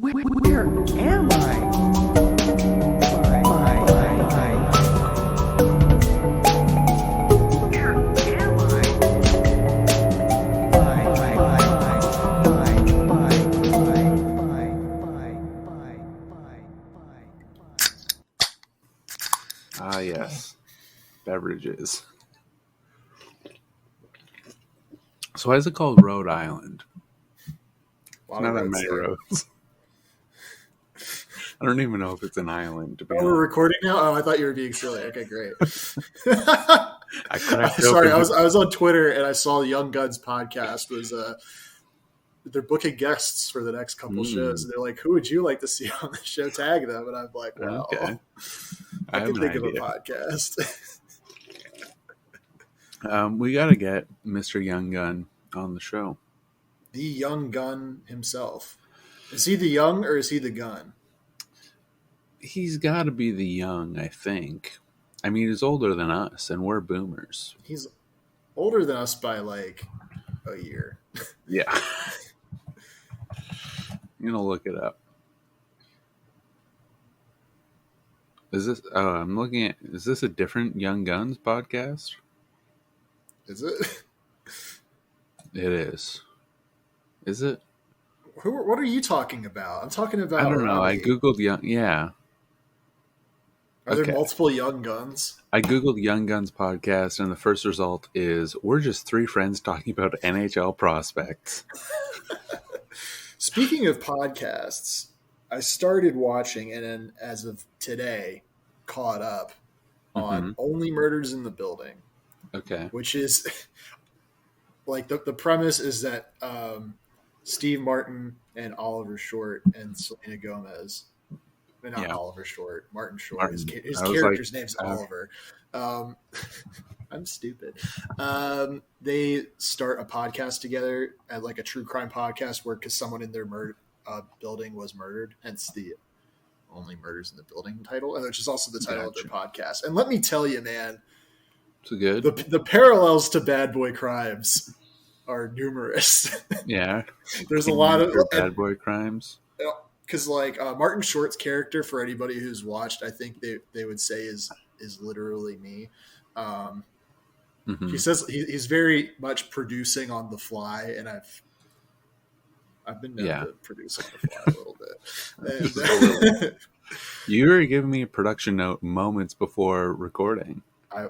Where am I? Ah, yes. Beverages. So why is it called Rhode Island? It's not that many roads. I don't even know if it's an island, to be honest. We're recording now? Oh, I thought you were being silly. Okay, great. Sorry, I was on Twitter and I saw the Young Guns podcast was they're booking guests for the next couple shows. And they're like, who would you like to see on the show? Tag them. And I'm like, well, okay. I can think of a podcast. We got to get Mr. Young Gun on the show. The Young Gun himself. Is he the young or is he the gun? He's got to be the young, I think. I mean, he's older than us, and we're boomers. He's older than us by like a year. Yeah. I'm going to look it up. Is this, I'm looking at, is this a different Young Guns podcast? Is it? It is. Is it? What are you talking about? I'm talking about. I don't know. I Googled Young. Yeah. Are there multiple Young Guns? I Googled Young Guns podcast, and the first result is we're just three friends talking about NHL prospects. Speaking of podcasts, I started watching, and then as of today, caught up on Only Murders in the Building. Okay. Which is like the premise is that Steve Martin and Oliver Short and Selena Gomez. Not Oliver Short, Martin Short. Martin. His character's name's Oliver. I'm stupid. They start a podcast together at like a true crime podcast where because someone in their building was murdered, hence the Only Murders in the Building title, which is also the title of their podcast. And let me tell you, man, it's good. The parallels to Bad Boy Crimes are numerous. Yeah, there's a lot of Bad Boy Crimes. Because like Martin Short's character, for anybody who's watched, I think they would say is literally me. He says he's very much producing on the fly, and I've been known to produce on the fly a little bit. You were giving me a production note moments before recording. I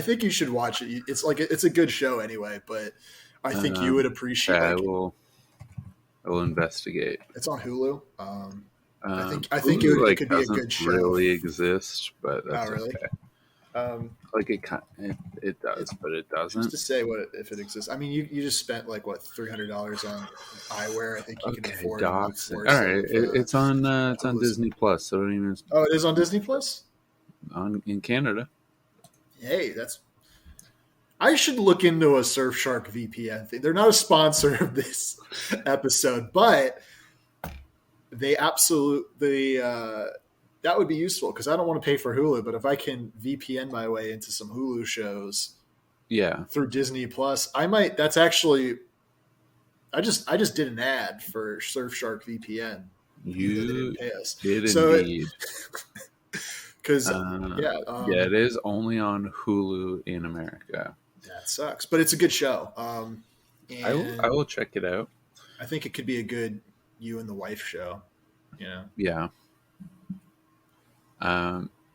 think you should watch it. It's a good show anyway, but I think you would appreciate. I will investigate. It's on Hulu. I think it could be a good show. Really exist, but that's really. Okay. It does, but it doesn't. Just to say if it exists. I mean, you just spent like what $300 on eyewear. I think you can afford. All right, it's on Disney Plus. So don't even. Oh, it is on Disney Plus. In Canada. Hey, I should look into a Surfshark VPN thing. They're not a sponsor of this episode, but they absolutely that would be useful because I don't want to pay for Hulu. But if I can VPN my way into some Hulu shows, through Disney Plus, I might. That's actually, I just did an ad for Surfshark VPN. You didn't pay us. Did indeed. Because it is only on Hulu in America. That sucks, but it's a good show. I will check it out. I think it could be a good you and the wife show. Yeah.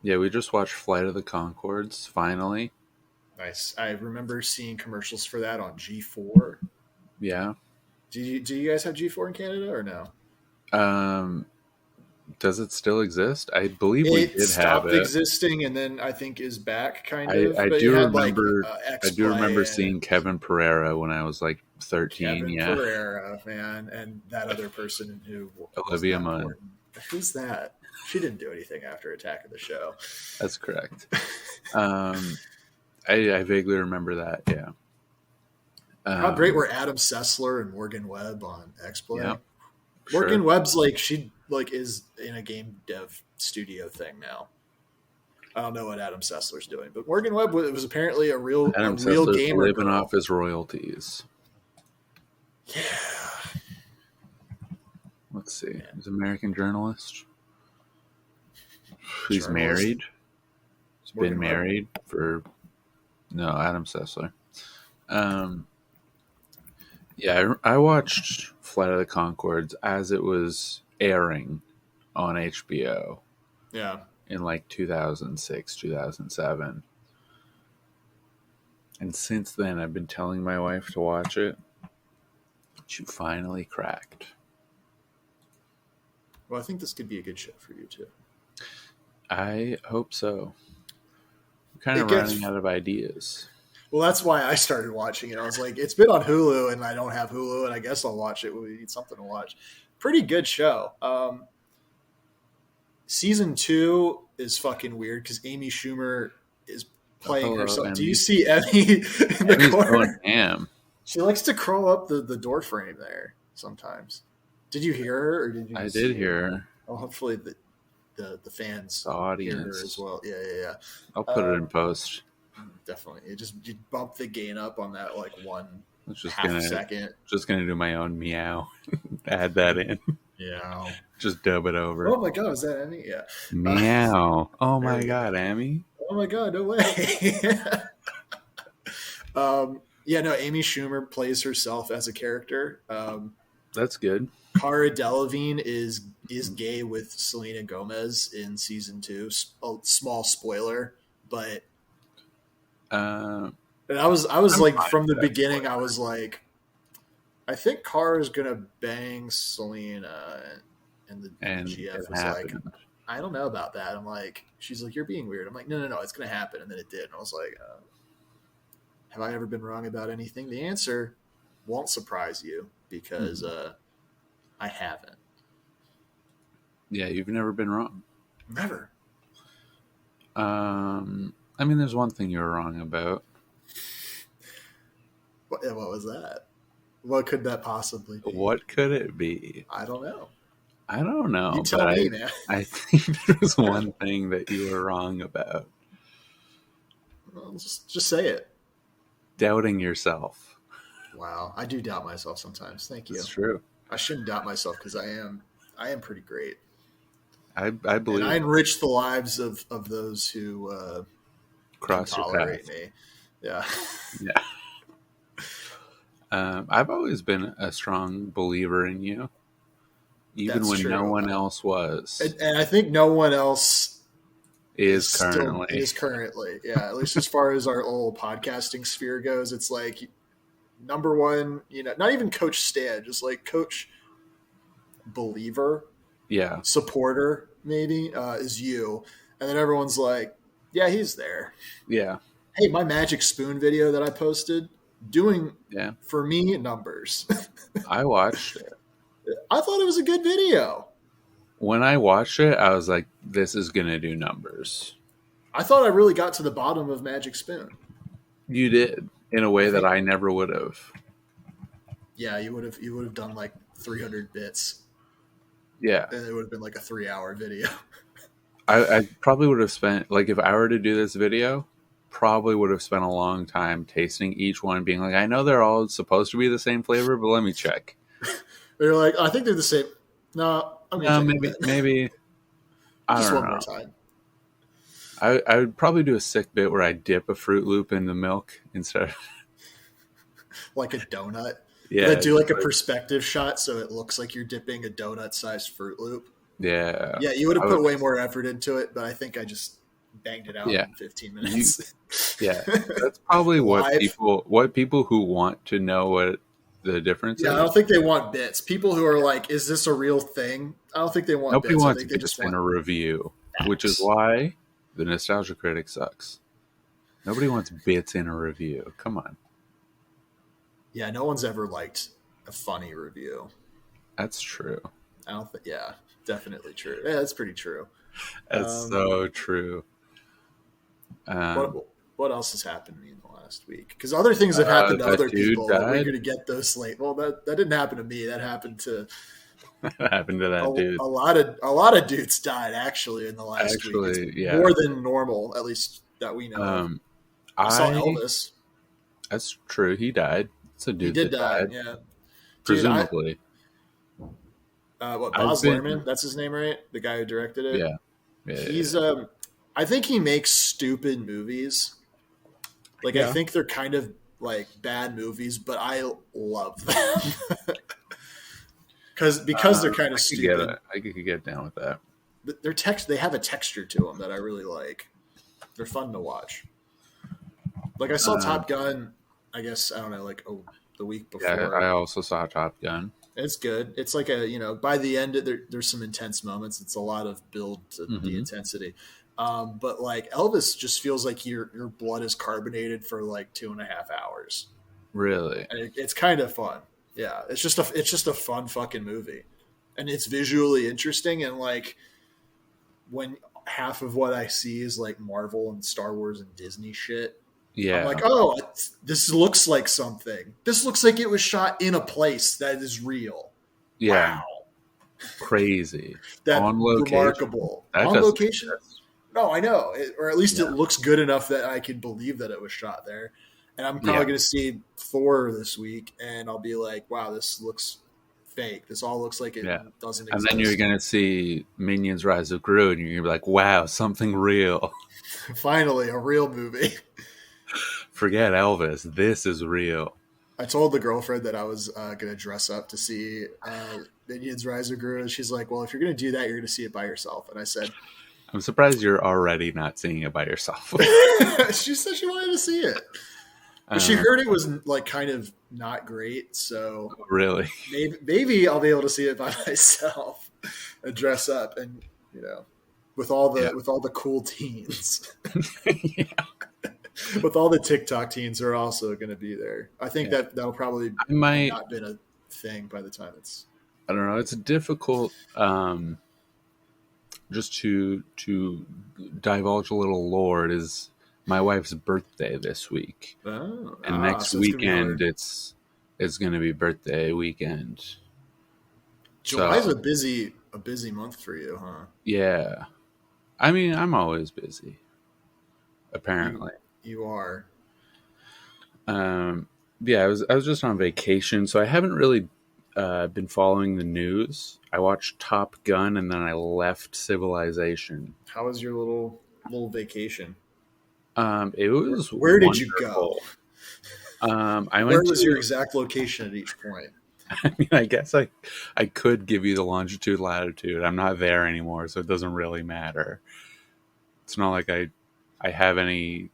We just watched Flight of the Conchords finally. Nice. I remember seeing commercials for that on G4. Yeah. Do you guys have G4 in Canada or no? Does it still exist? I believe we did have it. It stopped existing and then I think is back kind of. I do remember seeing Kevin Pereira when I was like 13. Kevin Pereira, man, and that other person who Olivia Munn. Who's that? She didn't do anything after Attack of the Show. That's correct. I vaguely remember that. Yeah. How great were Adam Sessler and Morgan Webb on X-Play? Yeah, Morgan Webb's she is in a game dev studio thing now. I don't know what Adam Sessler's doing, but Morgan Webb was apparently a real Sessler's gamer. Living off his royalties. Yeah. Let's see. He's an American journalist. He's Journalist. married. He's been Working hard. married for Adam Sessler. Yeah, I watched Flight of the Conchords as it was airing on HBO Yeah. in like 2006, 2007. And since then, I've been telling my wife to watch it. She finally cracked. Well, I think this could be a good show for you too. I hope so. I'm kind of It gets- running out of ideas. Well, that's why I started watching it. I was like, it's been on Hulu, and I don't have Hulu, and I guess I'll watch it when we need something to watch. Pretty good show. Season 2 is fucking weird because Amy Schumer is playing hello, herself. Emmy. Do you see Emmy in the Emmy's corner? going ham. She likes to crawl up the door frame there sometimes. Did you hear her, or did you? I just did see hear her? her. Oh, hopefully the fans The hear her audience. as well. Yeah. I'll put it in post. Definitely. You bump the gain up on that like one It's just half second. just gonna do my own meow. Add that in. Yeah. Just dub it over. Oh my god, is that Emmy? Yeah. Meow. Oh there my we go. god, Amy. Oh my god, no way. Yeah, no, Amy Schumer plays herself as a character. That's good. Cara Delevingne is gay with Selena Gomez in season 2. A small spoiler, but Uh, and I was I'm like fine from the with that beginning, spoiler. I was like, I think Cara's gonna bang Selena, and the and GF it was like, happened. I don't know about that. I'm like, she's like, you're being weird. I'm like, no, it's gonna happen, and then it did, and I was like, have I ever been wrong about anything? The answer won't surprise you because I haven't. Yeah, you've never been wrong. Never. I mean, there's one thing you were wrong about. What was that? What could that possibly be? What could it be? I don't know. I don't know. You tell but me, man. I think there's one thing that you were wrong about. Well, just say it. Doubting yourself. Wow, I do doubt myself sometimes. Thank you. It's true. I shouldn't doubt myself because I am pretty great. I believe And I enrich the lives of those who cross your tolerate path. me. Yeah. Yeah. I've always been a strong believer in you, even That's when no true. one else was. And I think no one else Is still- currently. is currently. Yeah, at least as far as our old podcasting sphere goes, it's like number one, not even Coach Stan, just like Coach Believer, Yeah. supporter, maybe, is you. And then everyone's like, yeah, he's there. Yeah. Hey, my Magic Spoon video that I posted, doing Yeah. for me numbers. I watched it. I thought it was a good video. When I watched it, I was like, this is going to do numbers. I thought I really got to the bottom of Magic Spoon. You did in a way that I never would have. Yeah, you would have done like 300 bits, Yeah. and it would have been like a 3-hour video. I probably would have spent, like, if I were to do this video, probably would have spent a long time tasting each one, being like, I know they're all supposed to be the same flavor, but let me check. They're like, I think they're the same. No, I'm gonna check that. maybe. I Just don't one know. more time. I would probably do a sick bit where I dip a Fruit Loop in the milk instead of. Like a donut. Yeah. They do like a perspective shot so it looks like you're dipping a donut-sized Fruit Loop. Yeah. Yeah, you would have I put would- way more effort into it, but I think I just banged it out Yeah. in 15 minutes. Yeah. That's probably Live. what people who want to know what the difference Yeah, I is. don't think they want bits. People who are like, is this a real thing? I don't think they want Nobody bits. I wants think they bits just in want a review, which is facts. why the Nostalgia Critic sucks. Nobody wants bits in a review. Come on. Yeah, no one's ever liked a funny review. That's true. I don't think. Yeah, definitely true. Yeah, that's pretty true. That's so true. What else has happened to me in the last week? Because other things have happened to that other dude people. We're died? going to get those late. Well, that didn't happen to me. That happened to What happened to that dude? a lot of dudes died actually in the last week. Actually, It's yeah. more than normal, at least that we know. of. I saw Elvis. That's true. He died. It's a He dude did that die. died. Yeah. Dude, Presumably. I've Baz been, Luhrmann? That's his name, right? The guy who directed it. yeah, yeah, He's I think he makes stupid movies. Like I yeah. think they're kind of like bad movies, but I love them because they're kind I of could get stupid. it. I could get down with that. They have a texture to them that I really like. They're fun to watch. Like I saw Um, Top Gun. I guess I don't know, like the week yeah, before. I also saw Top Gun. It's good. It's like by the end, there's some intense moments. It's a lot of build to the Hmm. intensity. But like Elvis just feels like your blood is carbonated for like 2.5 hours. Really? And it's kind of fun. Yeah. It's just a fun fucking movie. And it's visually interesting. And like when half of what I see is like Marvel and Star Wars and Disney shit, I'm Yeah, like, oh, this looks like something. This looks like it was shot in a place that is real. yeah. Wow. Crazy. That On location. remarkable. That On doesn't location? exist. No, I know. Or at least it Yeah. looks good enough that I can believe that it was shot there. And I'm probably Yeah. going to see Thor this week, and I'll be like, wow, this looks fake. This all looks like it Yeah. doesn't And exist. then you're going to see Minions Rise of Gru, and you're going to be like, wow, something real. Finally, a real movie. Forget Elvis. This is real. I told the girlfriend that I was going to dress up to see Minions Rise of Gru, and she's like, well, if you're going to do that, you're going to see it by yourself. And I said, I'm surprised you're already not seeing it by yourself. she said she wanted to see it. But she heard it was like kind of not great, so Really? maybe I'll be able to see it by myself and dress up, and with all the cool teens, Yeah. with all the TikTok teens are also going to be there. I think Yeah. that'll probably I might, not been a thing by the time it's. I don't know. It's difficult just to divulge a little lore. It is my wife's birthday this week. And next so it's gonna be weekend hard. it's going to be birthday weekend. July's So, a busy month for you, huh? yeah. I mean, I'm always busy, apparently. You are. Yeah, I was just on vacation, so I haven't really been following the news. I watched Top Gun, and then I left Civilization. How was your little vacation? It was Where did you go? wonderful. I Where went was to. your exact location at each point? I mean, I guess I could give you the longitude, latitude. I'm not there anymore, so it doesn't really matter. It's not like I have any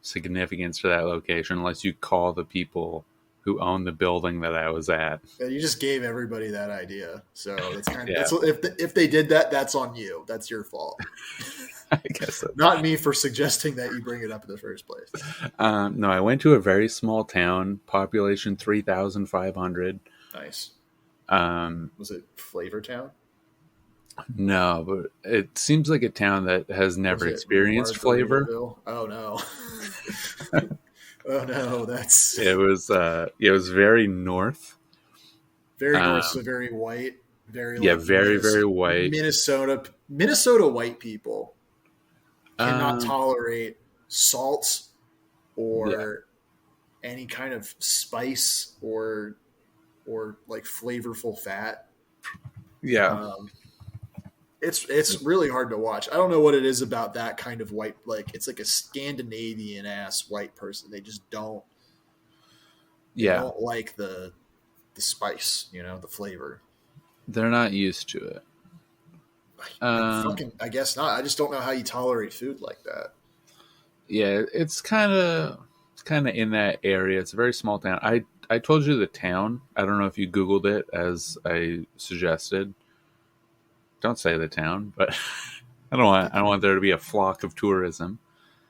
significance to that location unless you call the people who own the building that I was at. Yeah, you just gave everybody that idea, so that's kind of Yeah. if they did that, that's on you. That's your fault, I guess so. not me for suggesting that you bring it up in the first place. No, I went to a very small town, population 3,500. Nice. Um, Was it Flavor Town? no, but it seems like a town that has never Was it experienced flavor. Margaritaville? Oh no. Oh no, that's It was very north. very north, Um, so very white, very yeah, like very very white. Minnesota white people cannot Um, tolerate salt or any kind of spice or like flavorful fat. yeah, It's really hard to watch. I don't know what it is about that kind of white. Like it's like a Scandinavian ass white person. They just don't like the spice, the flavor. they're not used to it. I guess not. I just don't know how you tolerate food like that. Yeah, it's kind of in that area. It's a very small town. I told you the town. I don't know if you Googled it as I suggested. Don't say the town, but I don't want there to be a flock of tourism.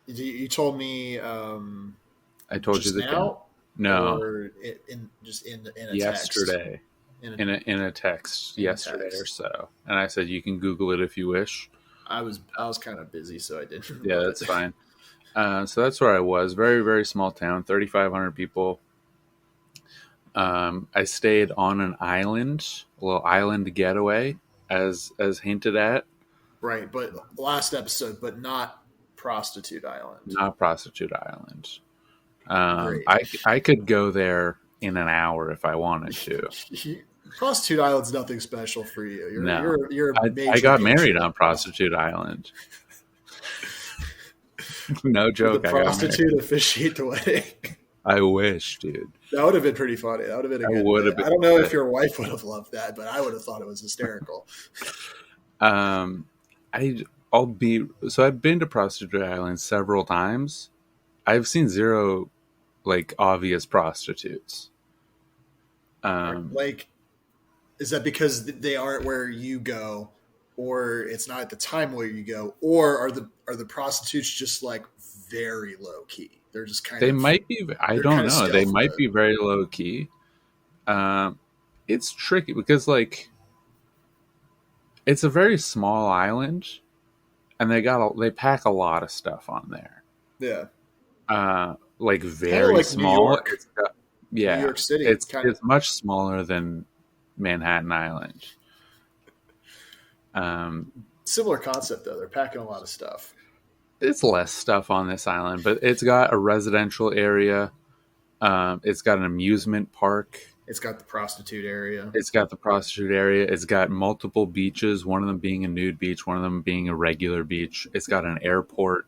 You told me I told just you the town. now, No, or in a yesterday text? in a text yesterday or so, and I said you can Google it if you wish. I was kind of busy, so I didn't. Yeah, that's fine. So that's where I was. Very, very small town, 3,500 people. I stayed on an island, a little island getaway, as hinted at. Right, but last episode, but not Prostitute Island. Not Prostitute Island. Great. I could go there in an hour if I wanted to. Prostitute Island's nothing special for you. No, You're a major I got beach married with on Prostitute Island. No Did the joke, I got married. prostitute officiate the wedding? I wish, dude. That would have been pretty funny. That would have been a I good would bit. have been. I don't know if your wife would have loved that, but I would have thought it was hysterical. I've been to Prostitute Island several times. I've seen zero like obvious prostitutes. Like, is that because they aren't where you go, or it's not at the time where you go, or are the prostitutes just like very low key? They're just kind They of. might be. I they're don't kind of know. They stealth might mode. be very low key. It's tricky because like it's a very small island, and they pack a lot of stuff on there. Yeah, Like kind of very like small. New York, Yeah, New York City. it's Kind of. much smaller than Manhattan Island. Similar concept though. They're packing a lot of stuff. It's less stuff on this island, but it's got a residential area. It's got an amusement park. It's got the prostitute area. It's got the prostitute area. It's got multiple beaches, one of them being a nude beach, one of them being a regular beach. It's got an airport.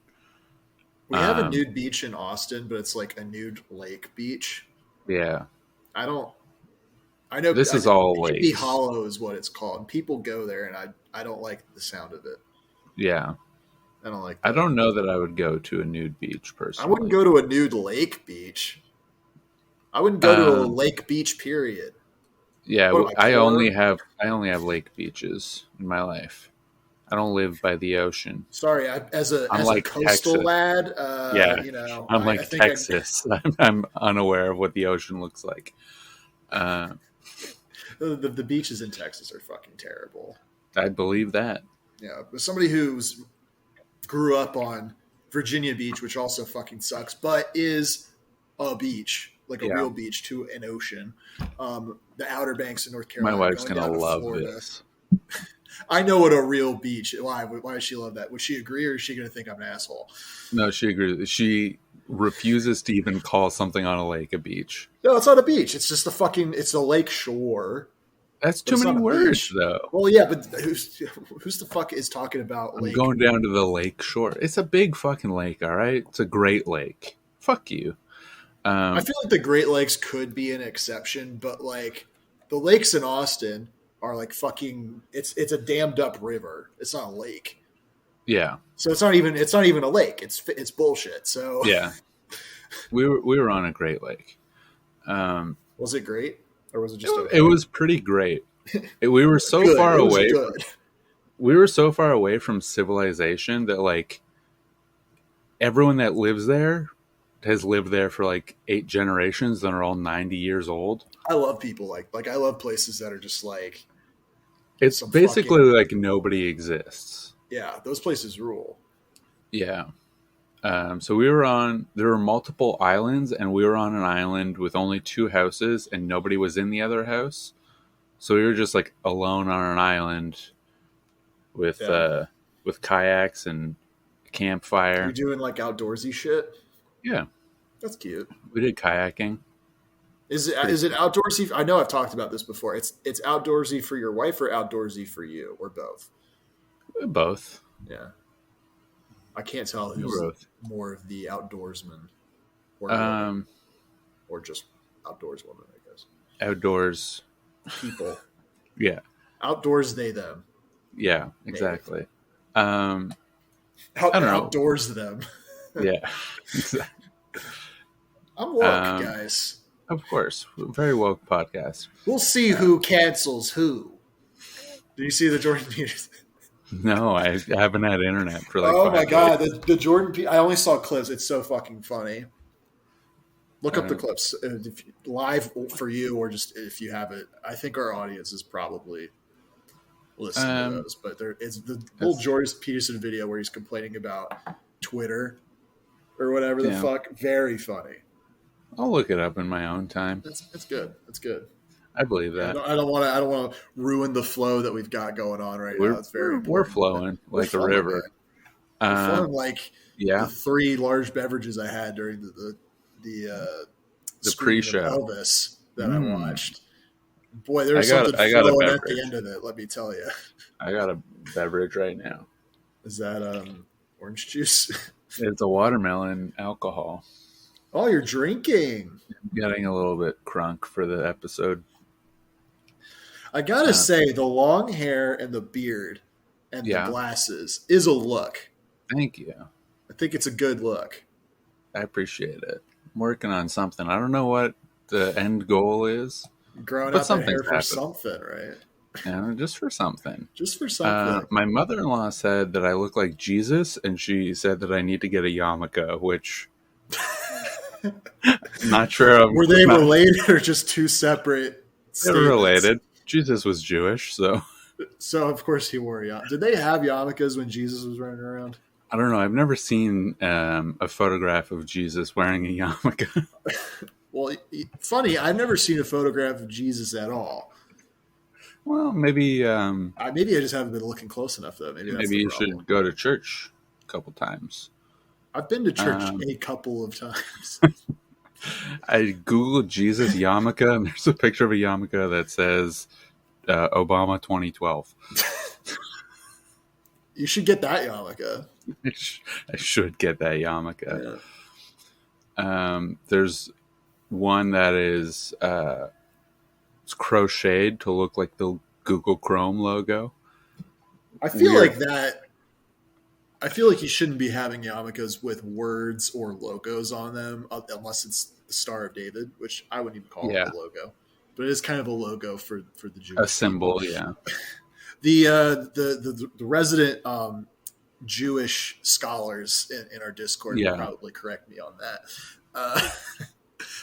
We have a nude beach in Austin, but it's like a nude lake beach. Yeah. I know This is all Hippie lakes. Hollow is what it's called. People go there, and I don't like the sound of it. Yeah. I don't like. I don't know that I would go to a nude beach personally. I wouldn't go to a nude lake beach. I wouldn't go to a lake beach. Period. Yeah, What am I, I poor? only have lake beaches in my life. I don't live by the ocean. Sorry, as a like coastal Texas. lad, Yeah, you know, I'm I like think Texas. I'm unaware of what the ocean looks like. the beaches in Texas are fucking terrible. I believe that. Yeah, but somebody who's grew up on Virginia Beach, which also fucking sucks, but is a beach, like a real beach to an ocean. The Outer Banks in North My Carolina. wife's going gonna down to love Florida. this. I know what a real beach. Why does she love that? Would she agree, or is she going to think I'm an asshole? No, she agrees. She refuses to even call something on a lake a beach. No, it's not a beach. It's just it's a lake shore. That's But too it's many not a words, beach. though. Well, yeah, but who's the fuck is talking about I'm lake? going down to the lake shore. It's a big fucking lake, all right? It's a great lake. Fuck you. I feel like the Great Lakes could be an exception, but like the lakes in Austin are like fucking. It's a dammed up river. It's not a lake, Yeah. so it's not even a lake. It's bullshit. So Yeah. We were on a great lake. was it great or was it just okay? It was pretty great. We were so Good. far It was away. good. We were so far away from civilization that like everyone that lives there has lived there for like 8 generations and are all 90 years old. I love people like I love places that are just like It's some basically fucking- like nobody exists. yeah, those places rule. Yeah. So there were multiple islands, and we were on an island with only 2 houses, and nobody was in the other house. So we were just like alone on an island with kayaks and a campfire. You're doing like outdoorsy shit. Yeah, That's cute. we did kayaking. Is it outdoorsy? I know I've talked about this before. It's outdoorsy for your wife or outdoorsy for you or both. Both. Yeah. I can't tell We who's both. more of the outdoorsman or or just outdoors woman, I guess. Outdoors. People. Yeah. Outdoors they them. Yeah, exactly. I Out, don't know. outdoors them. Yeah. I'm woke, guys. Of course. Very woke podcast. We'll see who cancels who. Do you see the Jordan Peters? No, I haven't had internet for like Oh 5 my god, days. the Jordan P. I only saw clips. It's so fucking funny. Look up the clips live for you, or just if you have it. I think our audience is probably listening to those. But it's the little Jordan Peterson video where he's complaining about Twitter or whatever the fuck. Very funny. I'll look it up in my own time. It's good. It's good. I believe that. I don't want to ruin the flow that we've got going on right now. It's very We're important. flowing like a flowing, river. man. We're flowing like Yeah. the 3 large beverages I had during the The screening of pre-show. Elvis that I watched. Boy, there was something I got a flowing at the beverage. end of it. Let me tell you. I got a beverage right now. Is that orange juice? It's a watermelon alcohol. Oh, you're drinking. Getting a little bit crunk for the episode. I gotta say, the long hair and the beard and the glasses is a look. Thank you. I think it's a good look. I appreciate it. I'm working on something. I don't know what the end goal is. Growing but out that hair for happened. something, right? Yeah, just for something. Just for something. My mother-in-law said that I look like Jesus, and she said that I need to get a yarmulke, which not sure. Were they related or just two separate They were related. Jesus was Jewish, so of course he wore a yarmulke. Did they have yarmulkes when Jesus was running around? I don't know. I've never seen a photograph of Jesus wearing a yarmulke. Well, funny, I've never seen a photograph of Jesus at all. Well, maybe maybe I just haven't been looking close enough, though. Maybe you should go to church a couple times. I've been to church a couple of times. I googled Jesus yarmulke, and there's a picture of a yarmulke that says Obama 2012. You should get that yarmulke. I should get that yarmulke. Yeah. There's one that is it's crocheted to look like the Google Chrome logo. I feel like you shouldn't be having yarmulkes with words or logos on them unless it's the Star of David, which I wouldn't even call it a logo, but it is kind of a logo for the Jewish a symbol. people. Yeah. The resident Jewish scholars in our Discord will probably correct me on that.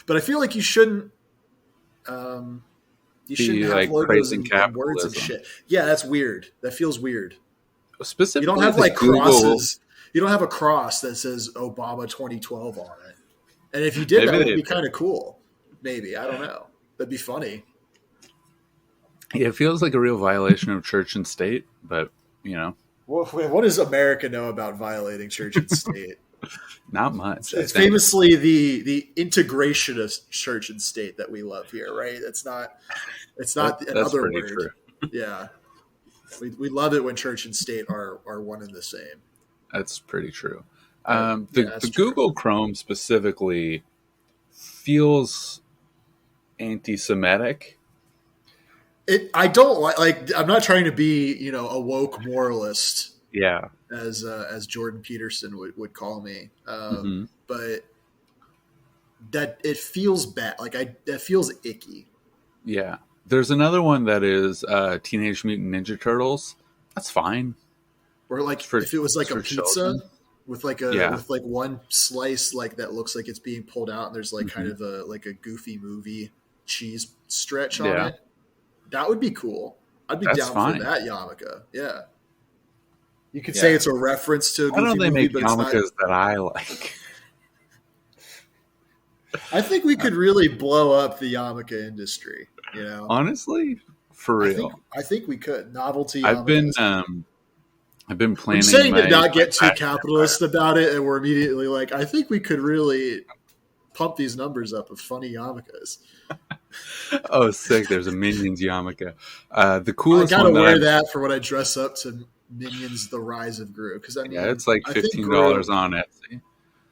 But I feel like you shouldn't. You shouldn't have like logos and words and shit. Yeah, that's weird. That feels weird. Specifically, you don't have like crosses. You don't have a cross that says Obama 2012 on it. And if you did, that would be kind of cool. Maybe, I don't know. That'd be funny. Yeah, it feels like a real violation of church and state, but you know. What does America know about violating church and state? Not much. It's famously the integration of church and state that we love here, right? It's not another word. True. Yeah. We love it when church and state are one and the same. That's pretty true. The Google Chrome specifically feels anti-Semitic. I don't like. I'm not trying to be, a woke moralist. Yeah, as Jordan Peterson would call me, but that it feels bad. That feels icky. Yeah, there's another one that is Teenage Mutant Ninja Turtles. That's fine. Or if it was like a pizza children. With with one slice that looks like it's being pulled out, and there's kind of a goofy movie cheese stretch on it. That would be cool. I'd be down for that yarmulke. Yeah. You could say it's a reference to a goofy movie. Why don't they make yarmulkes that I like? I think we could really blow up the yarmulke industry, Honestly, for real. I think we could. Novelty yarmulkes. I've been planning. I'm saying to not get too capitalist about it, and we're immediately like, I think we could really pump these numbers up of funny yarmulkes. Oh, sick! There's a Minions yarmulke. The coolest. I gotta wear that for when I dress up to Minions: The Rise of Gru, because it's like $15 on Etsy.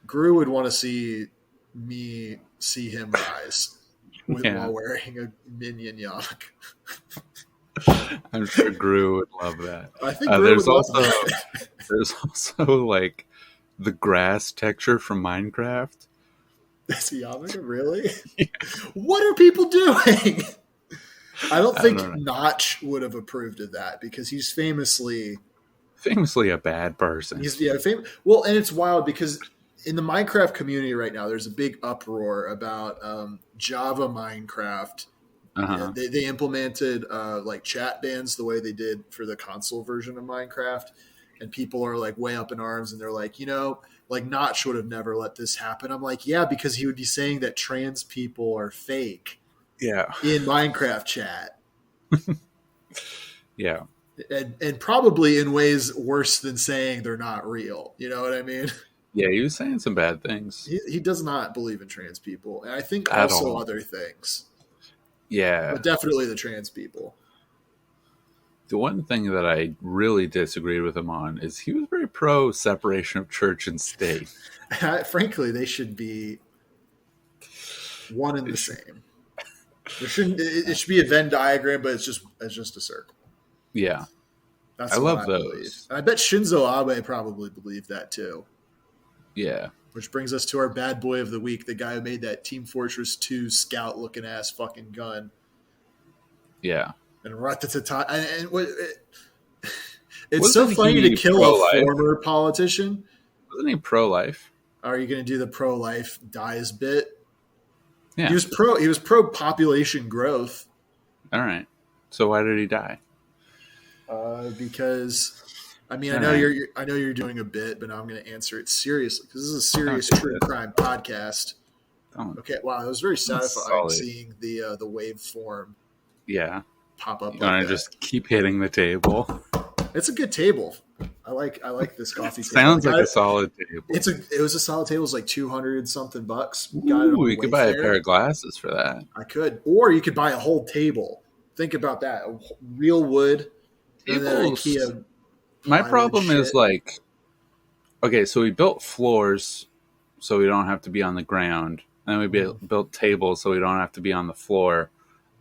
Gru would want to see him rise while wearing a Minion yarmulke. I'm sure Gru would love that. I think Gru would love that. There's also like the grass texture from Minecraft. That's a yarmulke, really? Yeah. What are people doing? I don't think Notch would have approved of that because he's famously a bad person. He's well, and it's wild because in the Minecraft community right now, there's a big uproar about Java Minecraft. They implemented chat bans the way they did for the console version of Minecraft, and people are way up in arms, and they're like, Notch would have never let this happen. I'm like, yeah, because he would be saying that trans people are fake. Yeah. In Minecraft chat. Yeah. And probably in ways worse than saying they're not real. You know what I mean? Yeah, he was saying some bad things. He does not believe in trans people, and I think also other things. Yeah. but definitely the trans people. The one thing that I really disagreed with him on is he was very pro separation of church and state. Frankly, they should be one and the same. There shouldn't. It should be a Venn diagram, but it's just a circle. Yeah. That's I what love I those. believe. And I bet Shinzo Abe probably believed that too. Yeah. Which brings us to our bad boy of the week, the guy who made that Team Fortress 2 scout looking ass fucking gun. Yeah. And Ratatata. And it's Wasn't so funny to he kill pro-life? a former politician. Wasn't he pro-life? Are you going to do the pro-life dies bit? Yeah. He was pro population growth. All right. So why did he die? Because I mean, All I know you're doing a bit, but now I'm going to answer it seriously because this is a serious true crime podcast. Oh, Okay, wow, it was very satisfying solid. seeing the waveform yeah. pop up. You Like want to that. just keep hitting the table? It's a good table. I like this coffee table. Sounds like a solid table. It was a solid table. It was like $200 something bucks. Ooh, you could buy a pair of glasses for that. I could, or you could buy a whole table. Think about that: real wood. And then Tables. IKEA. My plywood problem is shit. like, okay, so we built floors so we don't have to be on the ground. And then we built tables so we don't have to be on the floor.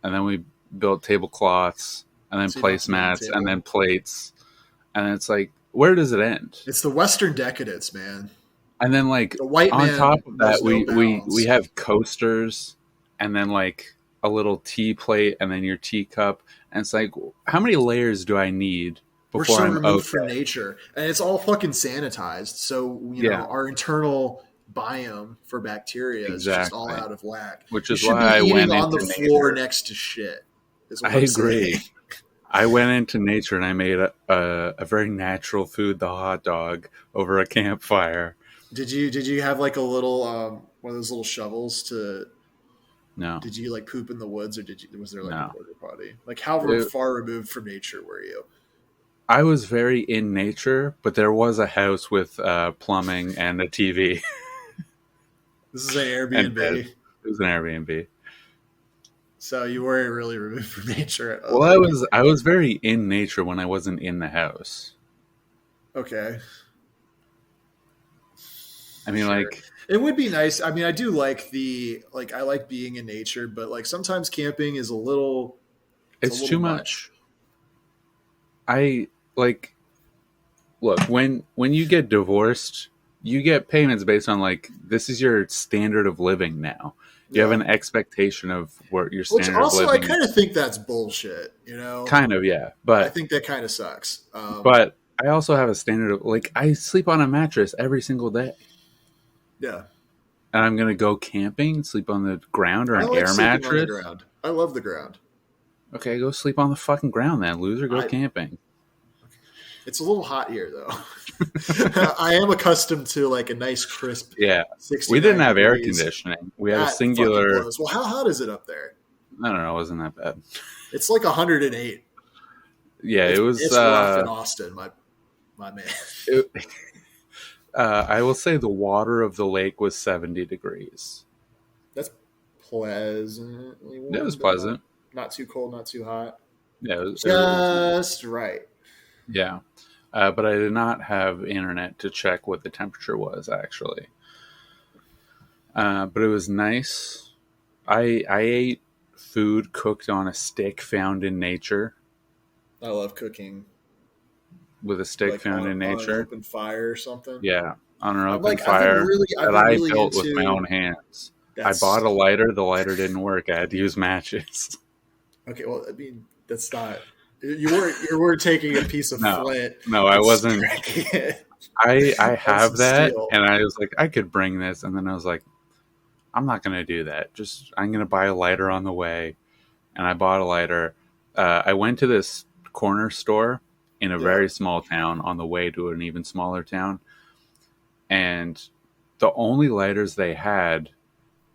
And then we built tablecloths and then So you don't have to be on the placemats table. and then plates. And it's like, where does it end? It's the Western decadence, man. And then like The white on man top of that, knows no bounds. we have coasters and then like a little tea plate and then your teacup. And it's like, how many layers do I need We're before so I'm removed okay? from nature, and it's all fucking sanitized. So you know Yeah. our internal biome for bacteria is just all Exactly. out of whack. Which You is should why I be eating went on the into floor nature. next to shit. Is what I I'm agree. saying. I went into nature and I made a very natural food, the hot dog, over a campfire. Did you have like a little one of those little shovels to? No, Did you like poop in the woods, or was there like No. a porta potty? Like how far removed from nature were you? I was very in nature, but there was a house with plumbing and a TV. This is an And bed. Airbnb, It was an Airbnb. so you weren't really removed from nature at all. Well, I was very in nature when I wasn't in the house. Okay. I mean, Sure. like, It would be nice. I mean, I do like I like being in nature, but like sometimes camping is a little. it's a little too much. I like look when you get divorced, you get payments based on like this is your standard of living now. You have an expectation of what your Which standard also of I living. kind of think that's bullshit. You know, Kind of, yeah, I but think that kind of sucks. but I also have a standard of like I sleep on a mattress every single day, yeah, and I'm gonna go camping, sleep on the ground or I an like air sleeping on the mattress. ground. I love the ground. Okay, go sleep on the fucking ground then, loser. Go I- camping. It's a little hot here though. I am accustomed to like a nice crisp. Yeah, 69 we didn't have air degrees. conditioning. We had a That singular. fucking blows. Well, how hot is it up there? I don't know. It wasn't that bad. It's like 108. Yeah, it was. It's rough in Austin, my man. I will say the water of the lake was 70 degrees. That's pleasantly warm. It was but pleasant. Not too cold, not too hot. Yeah, it was, Just right. yeah. But I did not have internet to check what the temperature was actually. But it was nice. I ate food cooked on a stick found in nature. I love cooking. With a stick Like found in on an nature. open fire or something. Yeah, on an open I've been fire I've that been I really built with into- my own hands. That's- I bought a lighter. The lighter didn't work. I had to use matches. Okay, well, I mean, that's not. You weren't taking a piece of No. flint. No, I and wasn't. striking it. I have that, steel. and I was like, I could bring this, and then I was like, I'm not gonna do that. I'm gonna buy a lighter on the way, and I bought a lighter. I went to this corner store in a very small town on the way to an even smaller town, and the only lighters they had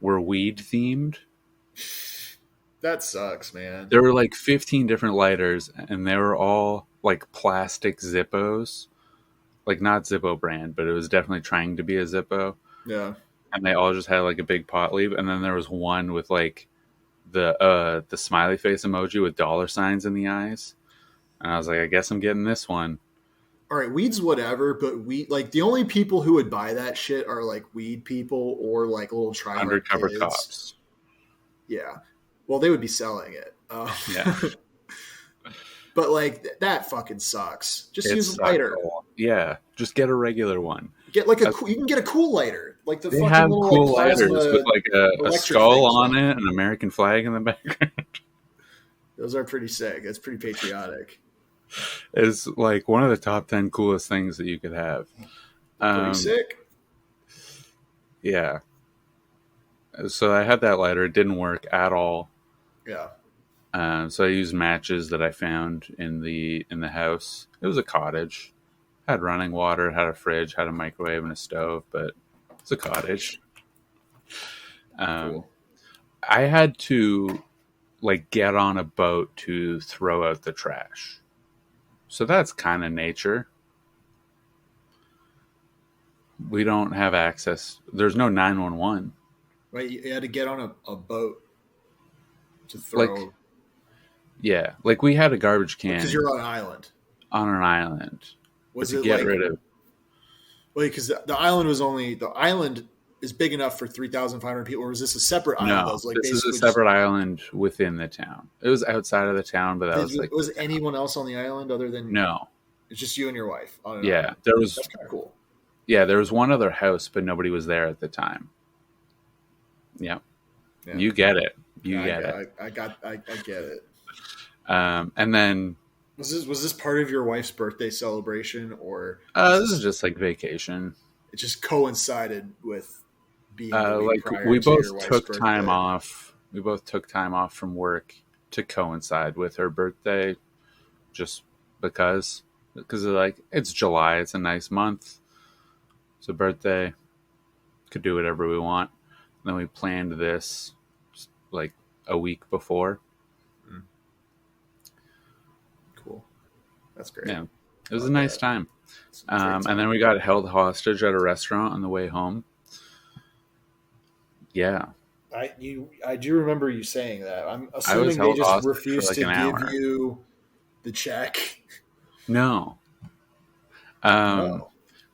were weed themed. That sucks, man. There were like 15 different lighters, and they were all like plastic Zippos. Like not Zippo brand, but it was definitely trying to be a Zippo. Yeah. And they all just had like a big pot leaf. And then there was one with like the smiley face emoji with dollar signs in the eyes, and I was like, I guess I'm getting this one. All right, weed's whatever, but like the only people who would buy that shit are like weed people or like little tryhard Undercover kids. cops. Yeah, well, they would be selling it. Yeah. But like that fucking sucks. Just It use a sucks lighter. a lot. Yeah, just get a regular one. Get like you can get a cool lighter, like the They fucking have little cool like, lighters plasma with like a electric skull things on it, an American flag in the background. Those are pretty sick. That's pretty patriotic. It's like one of the top 10 coolest things that you could have. Pretty sick. Yeah. So I had that lighter. It didn't work at all. Yeah. So I used matches that I found in the house. It was a cottage. Had running water, had a fridge, had a microwave and a stove, but it's a cottage. Cool. I had to like get on a boat to throw out the trash. So that's kind of nature. We don't have access. There's no 911. Right, you had to get on a boat to throw. Like, yeah, like we had a garbage can because you're on an island. on an island. Was to it get like, rid of? Wait, because the island is big enough for 3,500 people, or was this a separate island? No, that was like this is a basically separate island within the town. It was outside of the town, but that was like was anyone else on the island other than no. It's just you and your wife. On an Yeah, island. there was. That's kind of cool. Yeah, there was one other house, but nobody was there at the time. Yeah, Yeah. you get it. You Yeah, get it. I get it. And then Was this part of your wife's birthday celebration, or this is just like vacation. it just coincided with being the week Like prior we to your both wife's took birthday? time off. We both took time off from work to coincide with her birthday, just because like it's July. It's a nice month. It's a birthday. Could do whatever we want. And then we planned this like a week before. Cool. That's great. Yeah, it was a nice time. It's a great time. And then we got held hostage at a restaurant on the way home. Yeah, I do remember you saying that. I'm was assuming they held just hostage refused for like to an give hour. you the check. no. Oh.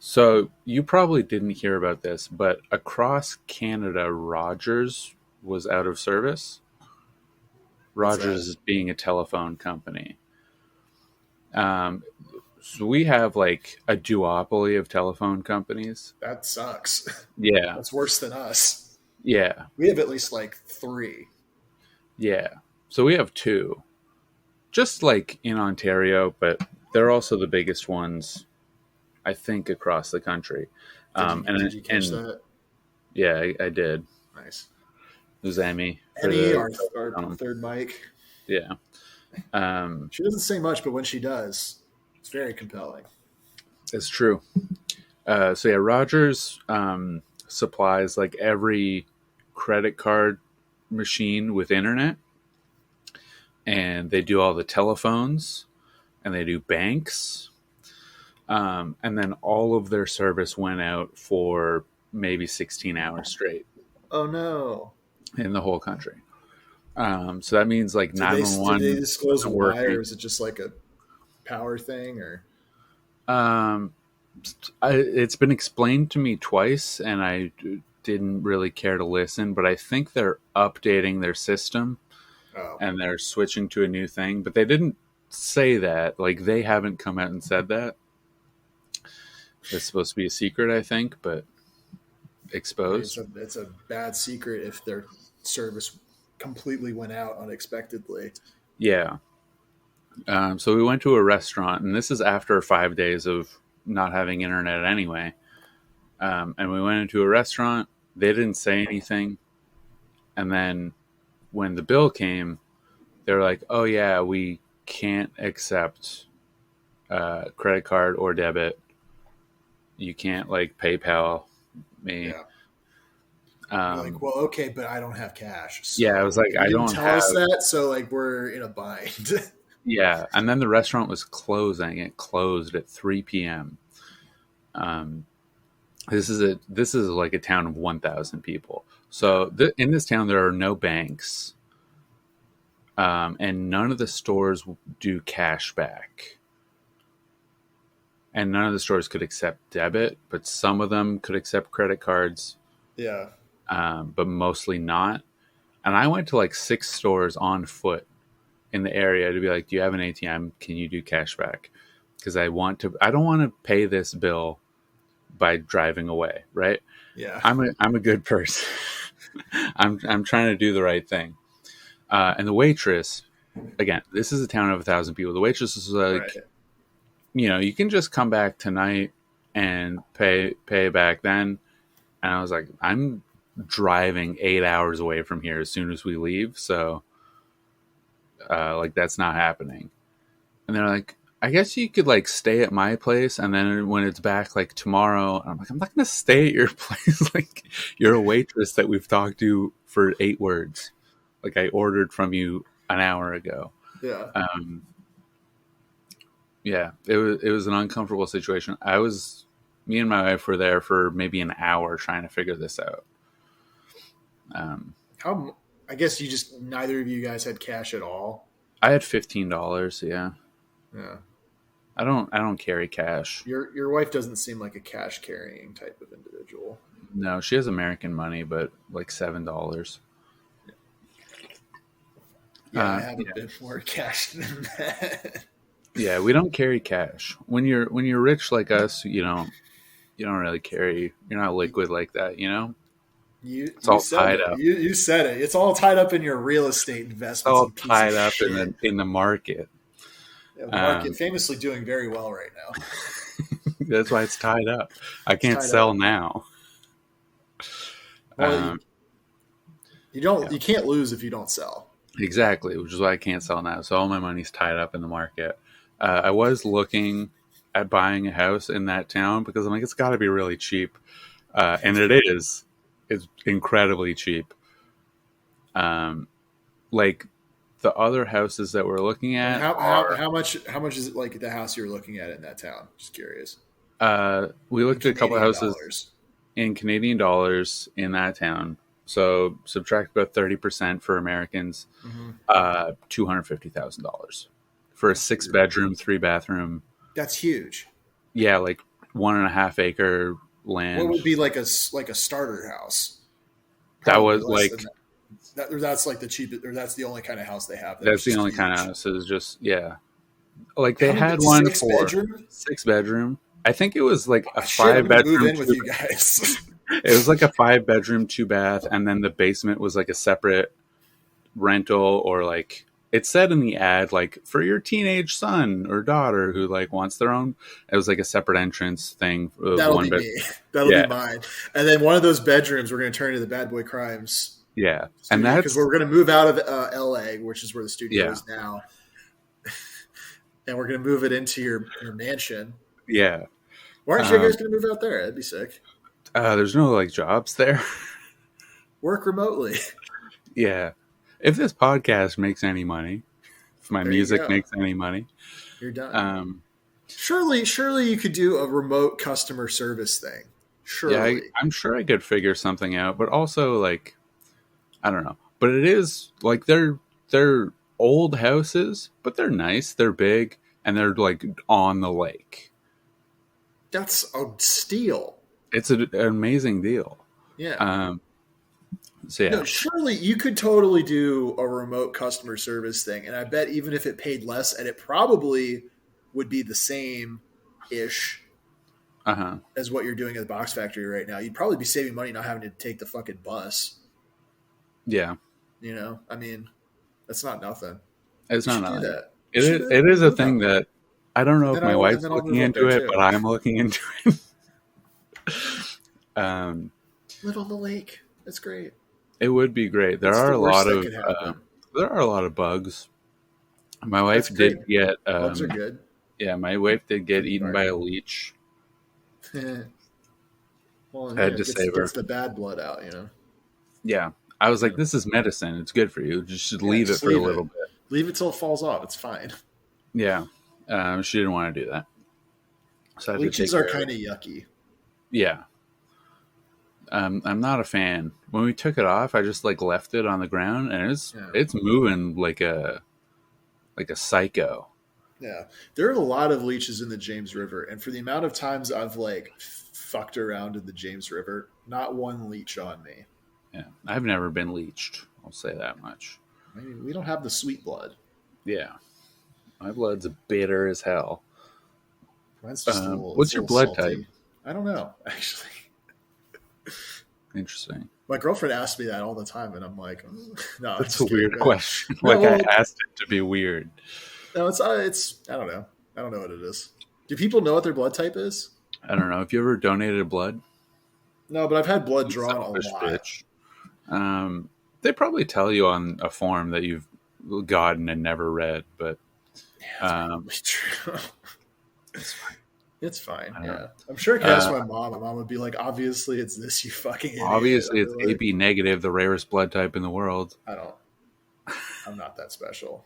So you probably didn't hear about this, but across Canada, Rogers was out of service. Rogers is being a telephone company. So we have like a duopoly of telephone companies. That sucks. Yeah, That's worse than us. yeah, We have at least like 3. yeah. So we have 2, just like in Ontario, but they're also the biggest ones, I think, across the country. Did you catch that? Yeah, I did. Nice. It was Emmy. Our third mic. Yeah. She doesn't say much, but when she does, it's very compelling. It's true. So yeah, Rogers supplies like every credit card machine with internet, and they do all the telephones, and they do banks, and then all of their service went out for maybe 16 hours straight Oh no! in the whole country. So that means like 911. Did they disclose wasn't why, working. or is it just like a power thing? Or It's been explained to me twice, and I didn't really care to listen. But I think they're updating their system, and they're switching to a new thing. But they didn't say that. Like they haven't come out and said that. It's supposed to be a secret, I think, but exposed. it's a bad secret if their service completely went out unexpectedly. Yeah. So we went to a restaurant, and this is after 5 days of not having internet anyway. And we went into a restaurant. They didn't say anything. And then when the bill came, they were like, oh, yeah, we can't accept credit card or debit. You can't, like, PayPal me. Yeah. Like, well, okay, but I don't have cash. So yeah, I was like, I don't tell have... us that, so like we're in a bind. Yeah, and then the restaurant was closing. It closed at 3 p.m. This is like a town of 1,000 people. So in this town, there are no banks. and none of the stores do cash back. And none of the stores could accept debit, but some of them could accept credit cards, Yeah. but mostly not. And I went to like 6 stores on foot in the area to be like, "Do you have an ATM? Can you do cash back?" Because I don't want to pay this bill by driving away, right? Yeah. I'm a good person. I'm trying to do the right thing. And the waitress, again, this is a town of 1,000 people. The waitress is like, Right. you can just come back tonight and pay back then. And I was like, I'm driving 8 hours away from here as soon as we leave, so like that's not happening. And they're like, I guess you could like stay at my place, and then when it's back like tomorrow, I'm like, I'm not gonna stay at your place. Like, you're a waitress that we've talked to for 8 words. Like, I ordered from you an hour ago. Yeah. Yeah, it was an uncomfortable situation. Me and my wife were there for maybe an hour trying to figure this out. I guess neither of you guys had cash at all. I had $15. Yeah, Yeah. I don't carry cash. Your wife doesn't seem like a cash carrying type of individual. No, she has American money, but like $7. Yeah, I have a bit more cash than that. Yeah, we don't carry cash. When you're rich like us, you don't really carry. You're not liquid like that, It's all tied up. You said it. It's all tied up in your real estate investments. It's all tied up in the market. Yeah, the market famously doing very well right now. That's why it's tied up. I can't sell now. Well, you can't lose if you don't sell. Exactly, which is why I can't sell now. So all my money's tied up in the market. I was looking at buying a house in that town because I'm like, it's got to be really cheap, and it is. It's incredibly cheap. Like the other houses that we're looking at. How much is it like the house you're looking at in that town? Just curious. We looked at a couple of houses in Canadian dollars in that town. So subtract about 30% for Americans, $250,000 for a 6-bedroom, 3-bathroom. That's huge. Yeah, like 1.5 acre land. What would be like a starter house? That was like that's like the cheapest, or that's the only kind of house they have. That's the only kind of house. It was just like they had one for 6-bedroom. I think it was like a 5-bedroom. Move in with you guys. It was like a 5-bedroom, 2-bath, and then the basement was like a separate rental, or like it said in the ad, like for your teenage son or daughter who like wants their own. It was like a separate entrance thing. That'll be me. That'll be mine. And then one of those bedrooms we're going to turn into the Bad Boy Crimes. Yeah, studio, and that's because we're going to move out of LA, which is where the studio is now, and we're going to move it into your mansion. Yeah. Why aren't you guys going to move out there? That'd be sick. There's no like jobs there. Work remotely. Yeah. If this podcast makes any money, if my music makes any money, you're done. Surely you could do a remote customer service thing. Surely. Yeah, I'm sure I could figure something out, but also like, I don't know. But it is like they're old houses, but they're nice. They're big, and they're like on the lake. That's a steal. It's an amazing deal. Yeah. So yeah. No, surely you could totally do a remote customer service thing, and I bet even if it paid less, and it probably would be the same-ish as what you're doing at the Box Factory right now, you'd probably be saving money not having to take the fucking bus. Yeah. I mean, that's not nothing. It's not nothing. It is a thing that I don't know if my wife's looking into it, but I'm looking into it. Live on the lake. That's great. It would be great. There are a lot of bugs. My wife did get bugs are good. Yeah, my wife did get eaten by a leech. Well, I had to save her. Gets the bad blood out, Yeah, I was like, "This is medicine. It's good for you. Just leave it for a little bit. Leave it till it falls off. It's fine." Yeah, she didn't want to do that. So leeches are kind of yucky. Yeah. I'm not a fan. When we took it off, I just like left it on the ground, and Yeah. it's moving like a psycho. Yeah, there are a lot of leeches in the James River, and for the amount of times I've like fucked around in the James River, not one leech on me. Yeah, I've never been leached. I'll say that much. I mean, we don't have the sweet blood. Yeah, my blood's bitter as hell. Mine's just a little. What's It's a your little blood salty. type? I don't know, actually. Interesting. My girlfriend asks me that all the time, and I'm like, no, That's I'm a just weird kidding. question. No, Like well, I asked it to be weird. no, it's I don't know. I don't know what it is. Do people know what their blood type is? I don't know. Have you ever donated blood? No, but I've had blood You drawn a selfish lot. bitch. They probably tell you on a form that you've gotten and never read, but Yeah, that's probably true. it's fine. It's fine. I don't Yeah, know. I'm sure if you asked my mom, my mom would be like, "Obviously, it's this, you fucking idiot." Obviously, I'd it's be like, AB negative, the rarest blood type in the world. I'm not that special.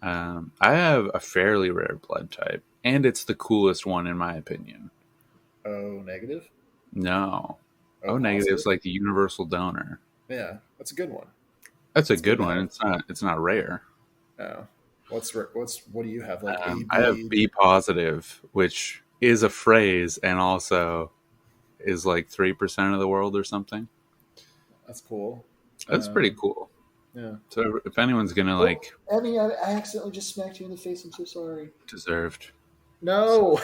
I have a fairly rare blood type, and it's the coolest one in my opinion. Oh, negative. No, Oh, negative is positive? like the universal donor. Yeah, that's a good one. That's a That's good good one. to have. It's not rare. Oh, what do you have? Like AB? I have B positive, which is a phrase and also is like 3% of the world or something. That's cool. That's pretty cool. Yeah. So if anyone's gonna like Emmy, I accidentally just smacked you in the face. I'm so sorry. deserved, No.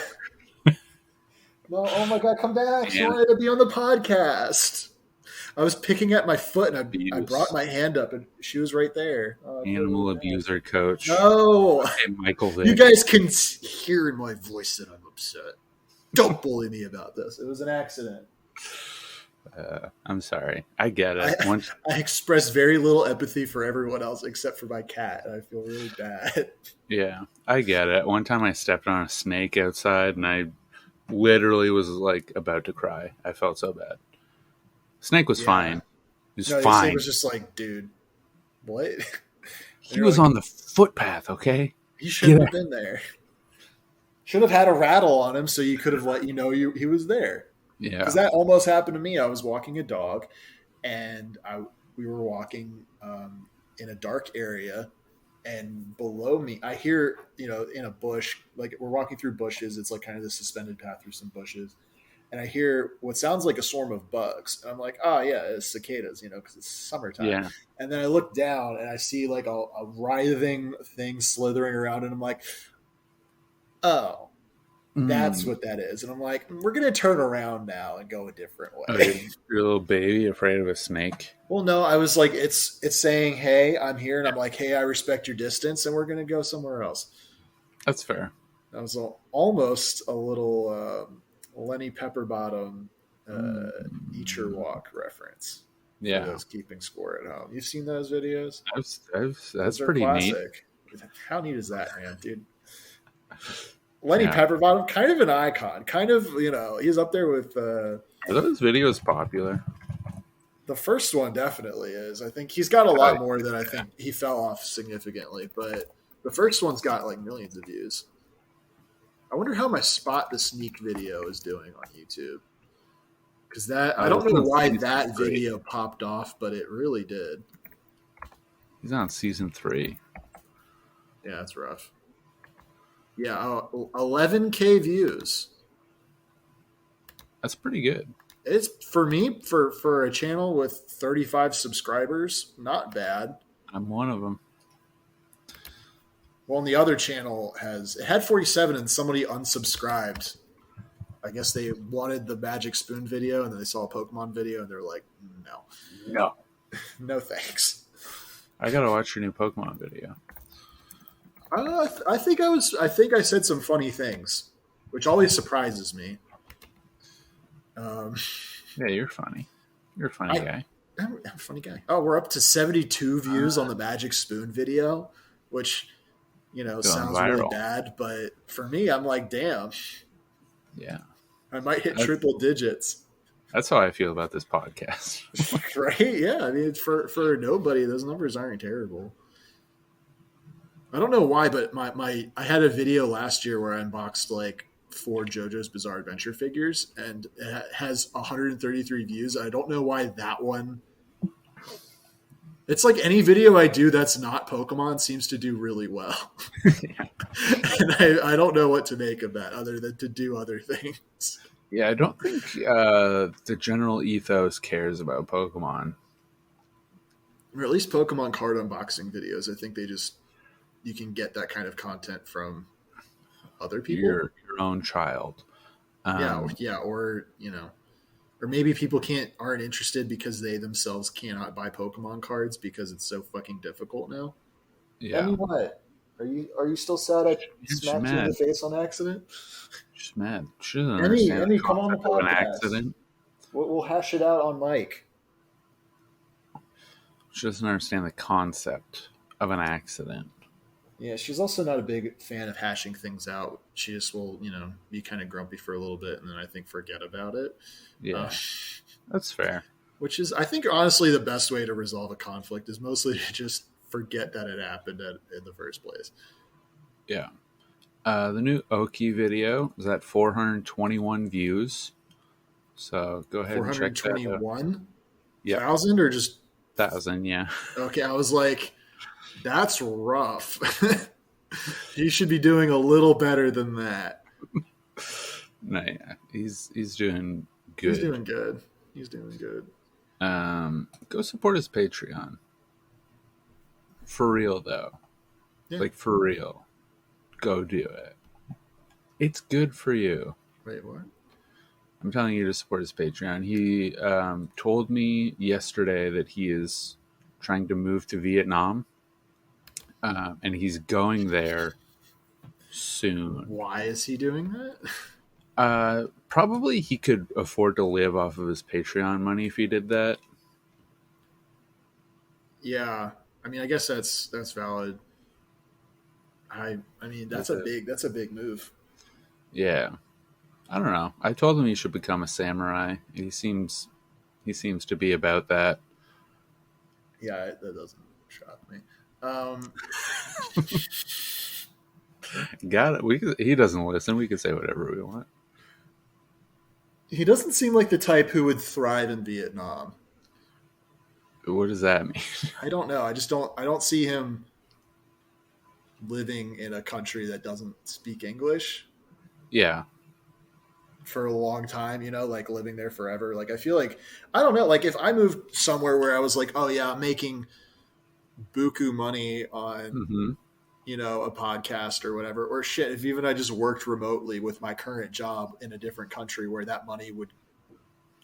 No, oh my God, come back. She Man. wanted to be on the podcast. I was picking at my foot and I Abuse. brought my hand up and she was right there. Oh, I feel animal really bad. abuser coach, No. hey, Michael Vick. You guys can hear in my voice that I'm upset. Don't bully me about this. It was an accident. I'm sorry. I get it. Once I express very little empathy for everyone else except for my cat, and I feel really bad. Yeah, I get it. One time I stepped on a snake outside and I literally was like about to cry. I felt so bad. Snake was Yeah. fine. He was No, fine. It was just like, dude, what? He was on the footpath, okay? You shouldn't have been there. Should have had a rattle on him so you could have let you know he was there. Yeah. Because that almost happened to me. I was walking a dog, and we were walking in a dark area, and below me, I hear, in a bush, like we're walking through bushes. It's like kind of the suspended path through some bushes. And I hear what sounds like a swarm of bugs. And I'm like, oh, yeah, it's cicadas, because it's summertime. Yeah. And then I look down and I see like a writhing thing slithering around. And I'm like, oh, that's what that is. And I'm like, we're going to turn around now and go a different way. Okay, you're a little baby afraid of a snake. Well, no, I was like, it's saying, hey, I'm here. And I'm like, hey, I respect your distance. And we're going to go somewhere else. That's fair. That was almost a little Lenny Pepperbottom Eat Your Walk reference. Yeah. For those keeping score at home. You've seen those videos? That's Those are pretty neat. classic. How neat is that, man, dude? Lenny Yeah. Pepperbottom, kind of an icon. Kind of, he's up there with Are those videos popular? the first one. Definitely is. I think he's got a lot more than I think he fell off significantly, but the first one's got like millions of views. I wonder how my Spot the Sneak video is doing on YouTube. Because I don't know why that video popped off, but it really did. He's on season 3. Yeah, that's rough. Yeah, 11K views. That's pretty good. It's for me for a channel with 35 subscribers, not bad. I'm one of them. Well, and the other channel had 47 and somebody unsubscribed. I guess they wanted the Magic Spoon video and then they saw a Pokemon video and they're like, no, no thanks. I gotta watch your new Pokemon video. I think I said some funny things, which always surprises me. Yeah, you're funny. You're a funny guy. I'm a funny guy. Oh, we're up to 72 views on the Magic Spoon video, which, sounds viral. really bad. But for me, I'm like, damn, Yeah. I might hit triple digits. That's how I feel about this podcast. Right? Yeah. I mean, for nobody, those numbers aren't terrible. I don't know why, but I had a video last year where I unboxed like 4 JoJo's Bizarre Adventure figures, and it has 133 views. I don't know why that one. It's like any video I do that's not Pokemon seems to do really well. And I don't know what to make of that other than to do other things. Yeah, I don't think the general ethos cares about Pokemon. Or at least Pokemon card unboxing videos. I think you can get that kind of content from other people. Your own child. Yeah, or or maybe people aren't interested because they themselves cannot buy Pokemon cards because it's so fucking difficult now. Yeah. I mean, what? Are you still sad I smacked you in the face on accident? She's mad. She doesn't understand Emmy, the come on the concept of an podcast. accident. We'll hash it out on mic. She doesn't understand the concept of an accident. Yeah, she's also not a big fan of hashing things out. She just will, be kind of grumpy for a little bit and then I think forget about it. Yeah, that's fair. Which is, I think, honestly, the best way to resolve a conflict is mostly to just forget that it happened in the first place. Yeah. The new Oki video is at 421 views. So go ahead and check that out. 421,000 or just 1,000? Yeah. Okay, I was like, that's rough. He should be doing a little better than that. No, yeah, he's doing good. He's doing good. Go support his Patreon. For real though, like for real, go do it. It's good for you. Wait, what? I'm telling you to support his Patreon. He told me yesterday that he is trying to move to Vietnam, and he's going there soon. Why is he doing that? Probably he could afford to live off of his Patreon money if he did that. Yeah, I mean, I guess that's valid. I mean, that's a big move. Yeah, I don't know. I told him he should become a samurai. He seems to be about that. Yeah, that doesn't shock me. Got it. He doesn't listen. We can say whatever we want. He doesn't seem like the type who would thrive in Vietnam. What does that mean? I don't know. I don't see him living in a country that doesn't speak English. Yeah. For a long time, like living there forever. Like, I feel like, I don't know, like if I moved somewhere where I was like, oh yeah, I'm making buku money on, a podcast or whatever, or shit, if even I just worked remotely with my current job in a different country where that money would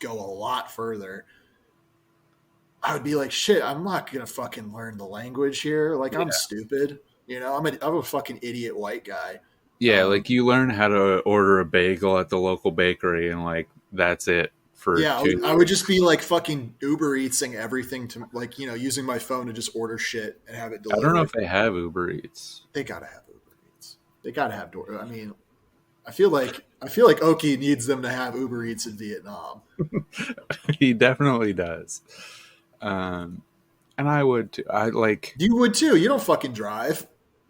go a lot further, I would be like, shit, I'm not going to fucking learn the language here. Like, I'm stupid. I'm a fucking idiot white guy. Yeah, like you learn how to order a bagel at the local bakery and like that's it for I would just be like fucking Uber Eatsing everything to like, using my phone to just order shit and have it delivered. I don't know if they have Uber Eats. They gotta have Uber Eats. They gotta have I mean, I feel like Oki needs them to have Uber Eats in Vietnam. He definitely does. And I would too. You would too. You don't fucking drive.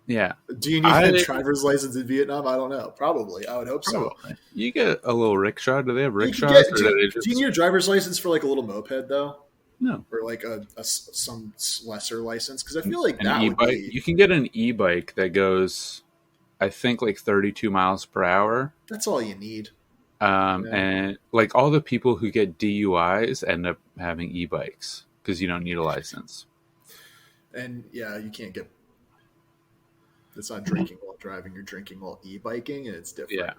Yeah. Do you need a driver's license in Vietnam? I don't know. Probably. I would hope so. You get a little rickshaw. Do they have rickshaws? Do you need a driver's license for like a little moped though? No. Or like some lesser license? Because I feel like that would be... You can get an e-bike that goes, I think, like 32 miles per hour. That's all you need. And like all the people who get DUIs end up having e-bikes because you don't need a license. And yeah, you can't get... It's not drinking while driving. You're drinking while e-biking, and it's different. Yeah,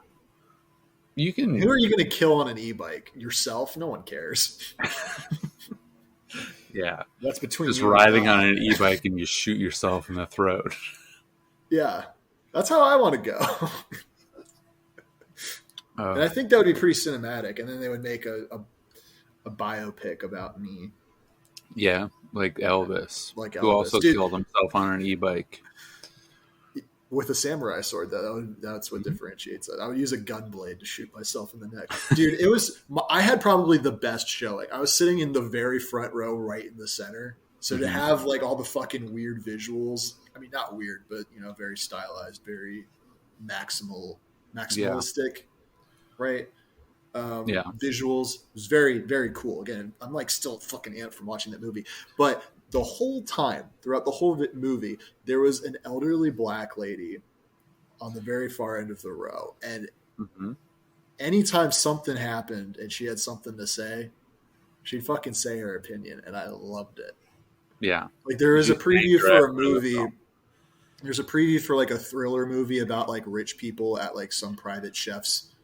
you can. Who are you going to kill on an e-bike? Yourself? No one cares. Yeah, that's between just riding on an e-bike and you shoot yourself in the throat. Yeah, that's how I want to go. And I think that would be pretty cinematic. And then they would make a biopic about me. Yeah, like Elvis, who also killed himself on an e-bike. With a samurai sword, that's what differentiates it. I would use a gun blade to shoot myself in the neck. Dude, I had probably the best showing. I was sitting in the very front row right in the center. So to have like all the fucking weird visuals, I mean, not weird, but very stylized, very maximal Yeah. maximalistic, right? Yeah. Visuals. It was very, very cool. Again, I'm like still fucking amped from watching that movie. But the whole time, throughout the whole movie, there was an elderly black lady on the very far end of the row. And Hmm. anytime something happened and she had something to say, she'd fucking say her opinion. And I loved it. Yeah. Like there is a She's preview for a dangerous for the movie. film. There's a preview for like a thriller movie about like rich people at like some private chef's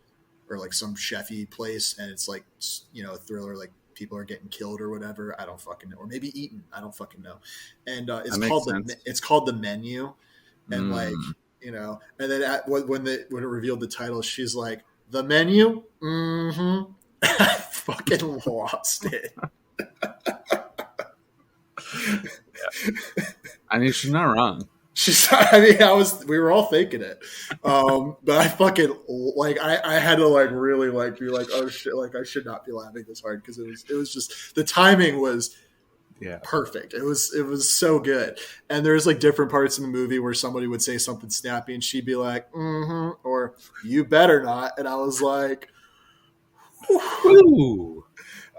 or like some chefy place, and it's like a thriller, like people are getting killed or whatever. I don't fucking know, or maybe eaten. I don't fucking know. And That makes sense. it's called The Menu, and like Mm. and then when it revealed the title, she's like, The Menu. Mm-hmm. I fucking lost it. I mean, she's not wrong. We were all thinking it. But I fucking like, I had to like really like be like, oh shit, like I should not be laughing this hard because it was just, the timing was Yeah. perfect. It was so good. And there's like different parts in the movie where somebody would say something snappy and she'd be like, mm-hmm, or you better not. And I was like, Ooh.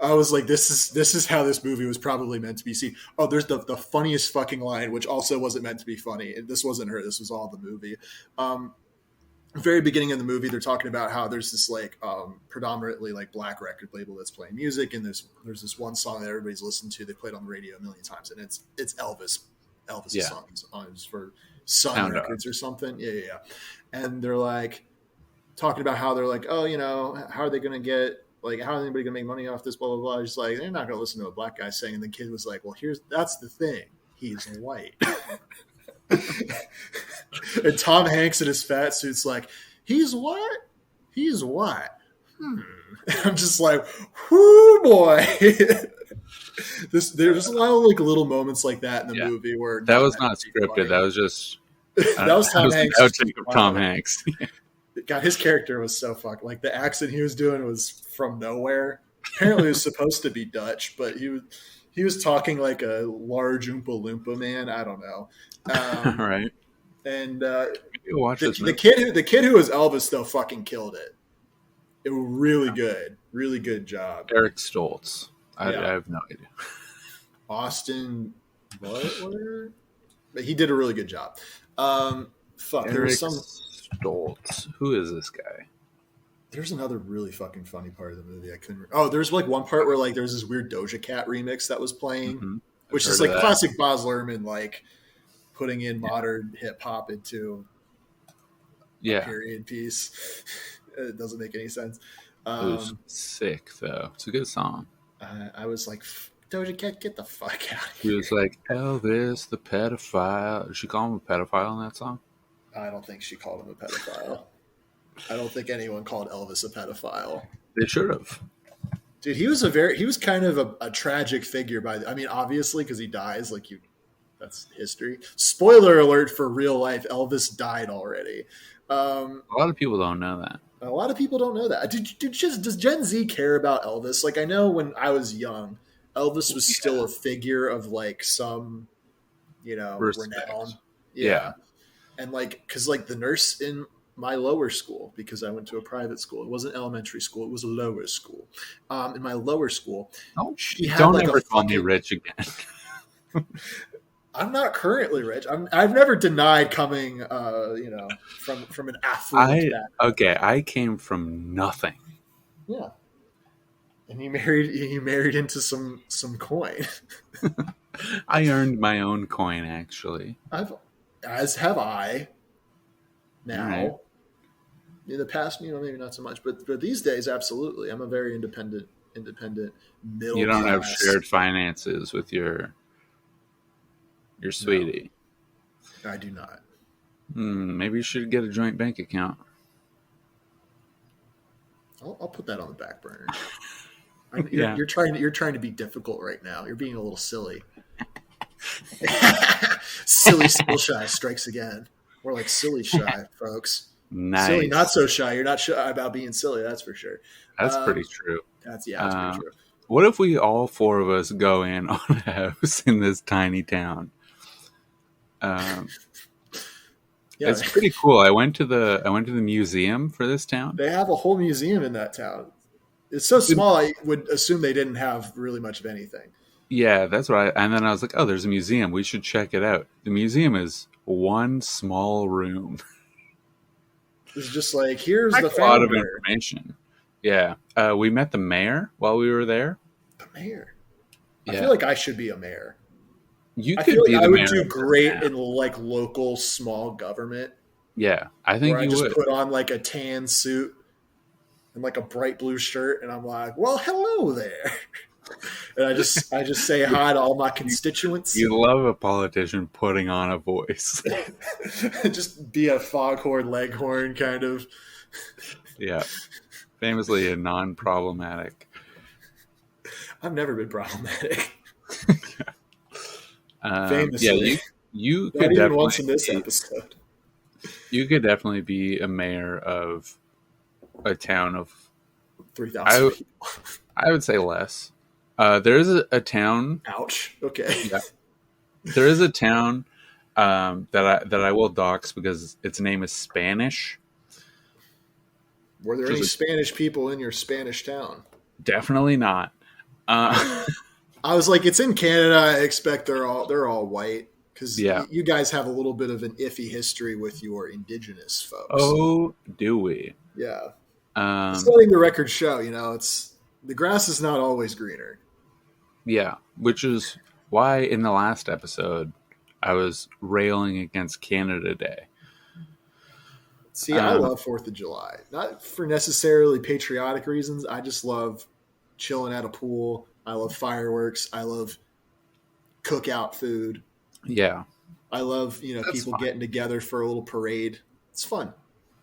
I was like, this is how this movie was probably meant to be seen. Oh, there's the funniest fucking line, which also wasn't meant to be funny. This wasn't her. This was all the movie. Very beginning of the movie, they're talking about how there's this like predominantly like black record label that's playing music, and there's this one song that everybody's listened to. They played on the radio a million times, and it's Elvis's Yeah. song. It's for Sun Sound Records or something. Yeah. And they're like talking about how they're like, oh, how are they going to get, like, how is anybody going to make money off this, blah, blah, blah. Just like, they're not going to listen to a black guy sing. And the kid was like, well, that's the thing. He's white. And Tom Hanks in his fat suit's like, he's what? He's white. I'm just like, whoo, boy. There's a lot of like little moments like that in the movie where that was not scripted. That was just that was Tom Hanks. Outtake of Tom Hanks. God, his character was so fucked. Like the accent he was doing was from nowhere. Apparently, it was supposed to be Dutch, but he was talking like a large Oompa Loompa man. I don't know. Right. And Watch this the kid who was Elvis though fucking killed it. It was really good job. Eric Stoltz. I have no idea. Austin Butler, but he did a really good job. There Eric was some. Stoltz. Who is this guy? There's another really fucking funny part of the movie. I couldn't. Oh, there's like one part where like there's this weird Doja Cat remix that was playing, Mm-hmm. which is like classic Baz Luhrmann, like putting in modern hip hop into a period piece. It doesn't make any sense. It was sick though. It's a good song. I was like, Doja Cat, get the fuck out of He here. was like, Elvis the pedophile. Did she call him a pedophile in that song? I don't think she called him a pedophile. I don't think anyone called Elvis a pedophile. They should have. Dude, he was kind of a tragic figure obviously because he dies, that's history. Spoiler alert for real life, Elvis died already. A lot of people don't know that. A lot of people don't know that. Does Gen Z care about Elvis? Like, I know when I was young, Elvis was still a figure of like some, Respect. renown. Yeah. And like, because like the nurse in my lower school, because I went to a private school, it wasn't elementary school, it was a lower school. In my lower school, she had Don't like ever call me rich again. I'm not currently rich. I've never denied coming, from an affluent background. Okay, I came from nothing. Yeah. And he married into some coin. I earned my own coin, actually. As have I. Now, Right. in the past, maybe not so much, but these days, absolutely, I'm a very independent middle. You don't have class. shared finances with your sweetie. No, I do not. Maybe you should get a joint bank account. I'll put that on the back burner. Yeah. You're trying to be difficult right now. You're being a little silly. Silly school shy strikes again. Or like silly shy, folks. Nice. Silly, not so shy. You're not shy about being silly. That's for sure. That's pretty true. That's pretty true. What if we all four of us go in on a house in this tiny town? Yeah, It's pretty cool. I went to the museum for this town. they have a whole museum in that town. It's so small, I would assume they didn't have really much of anything. Yeah, that's right. And then I was like, oh, there's a museum. We should check it out. The museum is one small room. It's just like, here's the A lot of founder. information. Yeah. We met the mayor while we were there. The mayor. Yeah. I feel like I should be a mayor. You I could feel be like the I would mayor do of this great town. in like local small government, Yeah, I think where I you just would. put on like a tan suit and like a bright blue shirt, and I'm like, "Well, hello there," and I just say hi to all my constituents. You love a politician putting on a voice. Just be a foghorn leghorn kind of. Yeah. Famously a non-problematic. I've never been problematic. Yeah, Famously, you not could even once in definitely this be, episode. you could definitely be a mayor of a town of 3,000 people. I would say less. There is a town. Ouch. Okay. Yeah, there is a town that I will dox because its name is Spanish. Were there Just any a- Spanish people in your Spanish town? Definitely not. I was like, it's in Canada. I expect they're all white because Yeah. you guys have a little bit of an iffy history with your indigenous folks. Oh, do we? Yeah. Um, It's letting the record show. It's the grass is not always greener. yeah, which is why in the last episode I was railing against Canada Day. See, I love 4th of July, not for necessarily patriotic reasons. I just love chilling at a pool. I love fireworks. I love cookout food. Yeah, I love, That's people fine. getting together for a little parade. It's fun.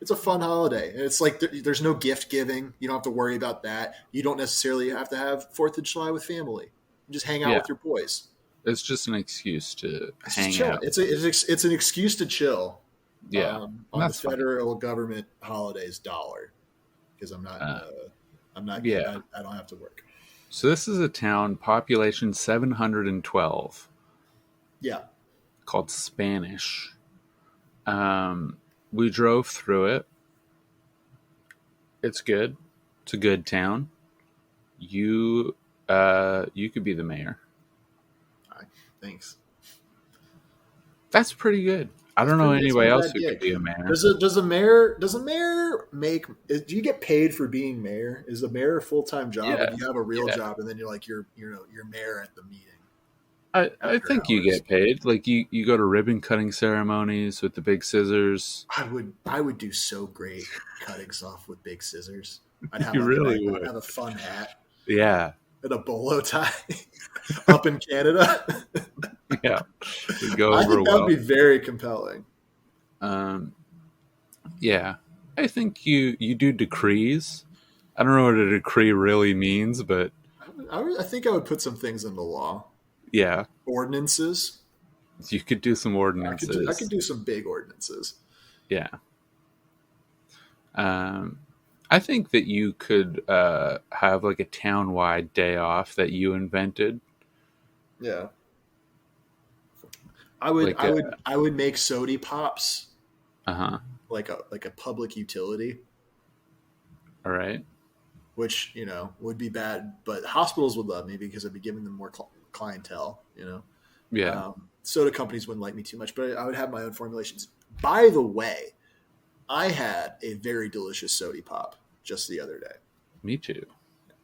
It's a fun holiday. And it's like there's no gift giving. You don't have to worry about that. You don't necessarily have to have 4th of July with family. You just hang out Yeah. with your boys. it's just an excuse to It's hang just chill. out. It's an excuse to chill. Yeah, On the that's fine. federal government holidays dollar, because I'm not. yeah. I don't have to work. So this is a town, population 712, Yeah. called Spanish. We drove through it. It's good. It's a good town. You could be the mayor. Thanks. That's pretty good. I don't know It's anybody not else that who could gay. be a mayor. Does a mayor make? Do you get paid for being mayor? Is the mayor a full time job? Yeah. And you have a real Yeah. job, and then you're mayor at the meeting. I after think you hours. get paid. Like you go to ribbon cutting ceremonies with the big scissors. I would do so great cutting stuff with big scissors. I'd have You like really I'd would. have a fun hat Yeah, and a bolo tie up in Canada. yeah. Would go I over think that well. would be very compelling. Yeah, I think you do decrees. I don't know what a decree really means, but I think I would put some things into law. yeah, Ordinances. you could do some I ordinances. could do some big ordinances. Yeah. I think that you could have like a town-wide day off that you invented. Yeah. I would Like I would make sody pops Uh-huh. like a public utility, All right. which would be bad, but hospitals would love me because I'd be giving them more clientele. Yeah. Soda companies wouldn't like me too much, but I would have my own formulations. By the way, I had a very delicious sody pop just the other day. Me too.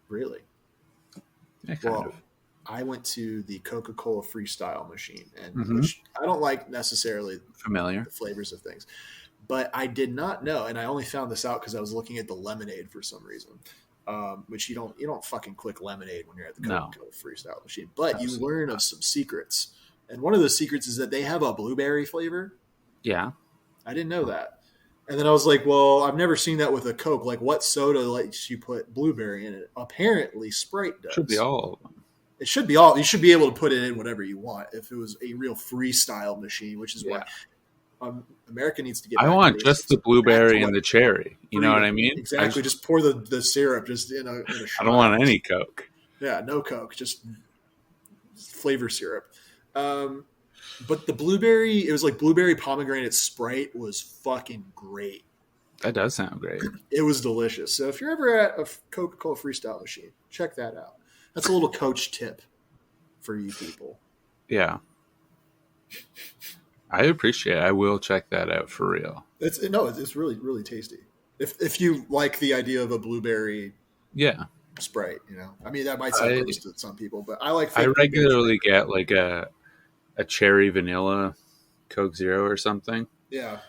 Really? Yeah, kind Well, of. I went to the Coca-Cola Freestyle machine, and Mhm. which I don't like necessarily Familiar. the flavors of things, but I did not know, and I only found this out because I was looking at the lemonade for some reason. Which you don't fucking click lemonade when you're at the No. Coca-Cola Freestyle machine, but you Absolutely learn of some secrets, and one of those secrets is that they have a blueberry flavor. Yeah. I didn't know that. And then I was like, well, I've never seen that with a Coke. Like, what soda lets you put blueberry in it? Apparently, Sprite does. Should be all of them. It should be all. You should be able to put it in whatever you want if it was a real freestyle machine, which is Yeah. why America needs to get. I back want to just the basics. blueberry Back to and the cherry. You know what I mean? Exactly. Just pour the syrup just in a I shot. don't want any Coke. Yeah, no Coke, just flavor syrup. But the blueberry, it was like blueberry pomegranate Sprite was fucking great. That does sound great. It was delicious. So if you're ever at a Coca-Cola Freestyle machine, check that out. That's a little coach tip for you people. Yeah. I appreciate it. I will check that out for real. It's really, really tasty. If you like the idea of a blueberry Sprite, I mean, that might sound gross to some people, but I like. I regularly get like a cherry vanilla Coke Zero or something. Yeah,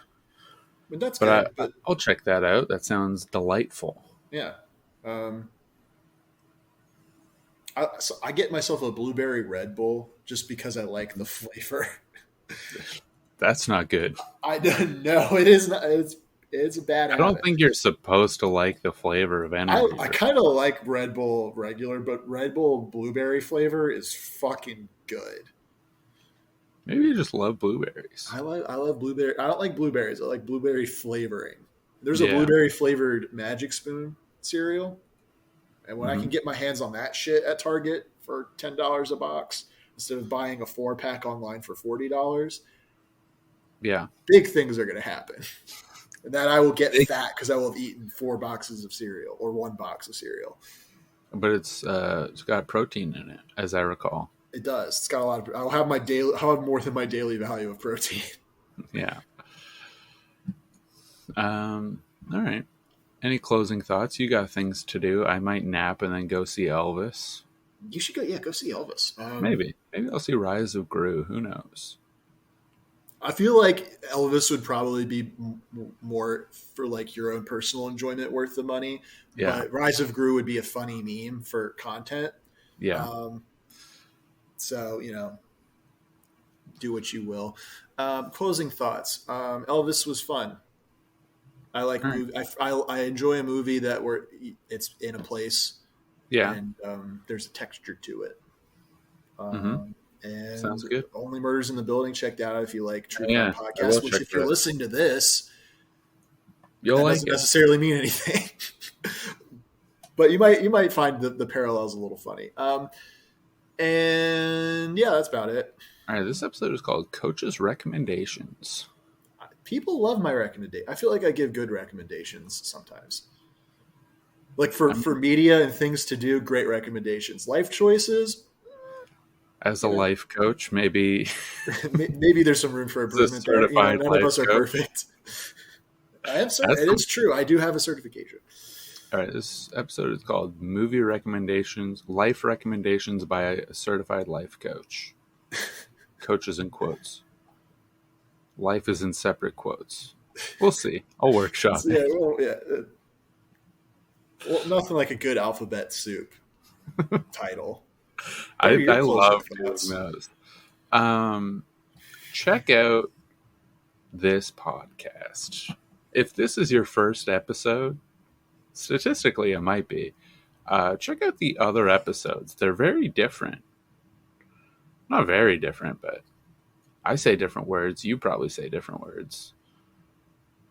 that's good. But I'll check that out. That sounds delightful. Yeah. So I get myself a blueberry Red Bull just because I like the flavor. That's not good. I don't know. It is not. It's a bad habit. I don't think you're supposed to like the flavor of energy. I kind of like Red Bull regular, but Red Bull blueberry flavor is fucking good. Maybe you just love blueberries. I love blueberry. I don't like blueberries. I like blueberry flavoring. There's a blueberry flavored Magic Spoon cereal, and when I can get my hands on that shit at Target for $10 a box instead of buying a 4-pack online for $40, big things are going to happen. And that I will get fat because I will have eaten 4 boxes of cereal or 1 box of cereal. But it's got protein in it, as I recall. It does. It's got a lot of. I'll have more than my daily value of protein. Yeah. All right. Any closing thoughts? You got things to do. I might nap and then go see Elvis. You should go. Yeah, go see Elvis. Maybe I'll see Rise of Gru. Who knows? I feel like Elvis would probably be more for like your own personal enjoyment worth the money. Yeah. But Rise of Gru would be a funny meme for content. Yeah. So, do what you will. Closing thoughts. Elvis was fun. I like movie. I enjoy a movie where it's in a place. Yeah. And there's a texture to it. And sounds good. Only Murders in the Building. Check that out if you like true crime podcasts. Which, if you're listening to this, you'll that like doesn't necessarily mean anything. But you might find the parallels a little funny. And yeah, that's about it. All right, this episode is called Coach's Recommendations. People love my recommendation. I feel like I give good recommendations sometimes. Like for media and things to do, great recommendations. Life choices. As a life coach, maybe there's some room for improvement. Certified none of us are perfect. I am certified. It is true. I do have a certification. All right, this episode is called Movie Recommendations, Life Recommendations by a Certified Life Coach. Coaches in quotes. Life is in separate quotes. We'll see. I'll workshop it. Well, nothing like a good alphabet soup title. I love doing those. Check out this podcast. If this is your first episode, statistically it might be. Check out the other episodes. They're very different. Not very different, but I say different words. You probably say different words.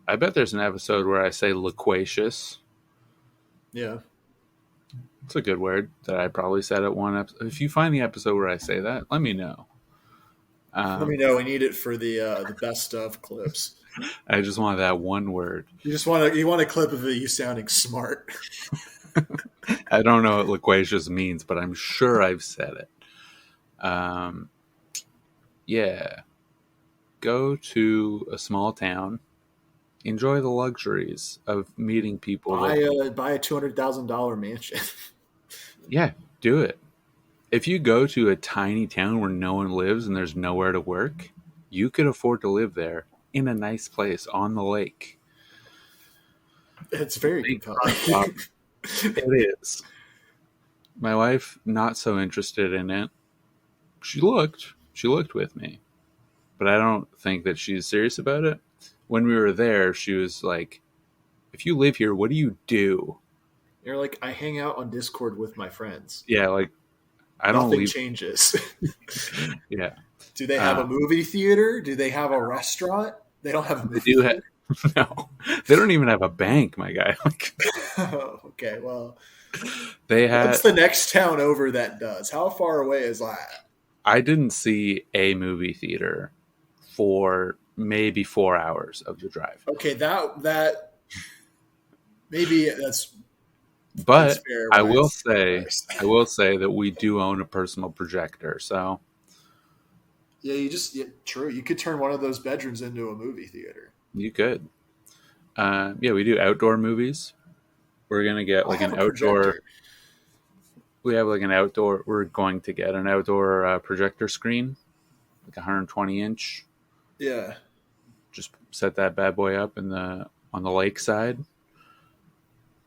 I bet there's an episode where I say loquacious. Yeah. It's a good word that I probably said at one episode. If you find the episode where I say that, let me know. Let me know. We need it for the best of clips. I just want that one word. You want a clip of you sounding smart. I don't know what loquacious means, but I'm sure I've said it. Yeah. Go to a small town. Enjoy the luxuries of meeting people. Buy a $200,000 mansion. Yeah, do it. If you go to a tiny town where no one lives and there's nowhere to work, you could afford to live there in a nice place on the lake. It's very compelling. It is. My wife, not so interested in it. She looked with me, but I don't think that she's serious about it. When we were there, she was like, if you live here, what do you do? You're like, I hang out on Discord with my friends. Yeah, like, I don't leave. Nothing changes. Yeah. Do they have a movie theater? Do they have a restaurant? They don't have a movie theater. No. They don't even have a bank, my guy. Oh, okay, well. What's the next town over that does? How far away is that? I didn't see a movie theater for maybe 4 hours of the drive. Okay, that maybe that's But fair. I Why will it's say, $4. I will say that we do own a personal projector. So Yeah, true. You could turn one of those bedrooms into a movie theater. you could. Yeah, we do outdoor movies. We're going to get I like have an a outdoor. projector. We have like an outdoor. We're going to get an outdoor projector screen, like 120-inch. Yeah. Just set that bad boy up on the lake side.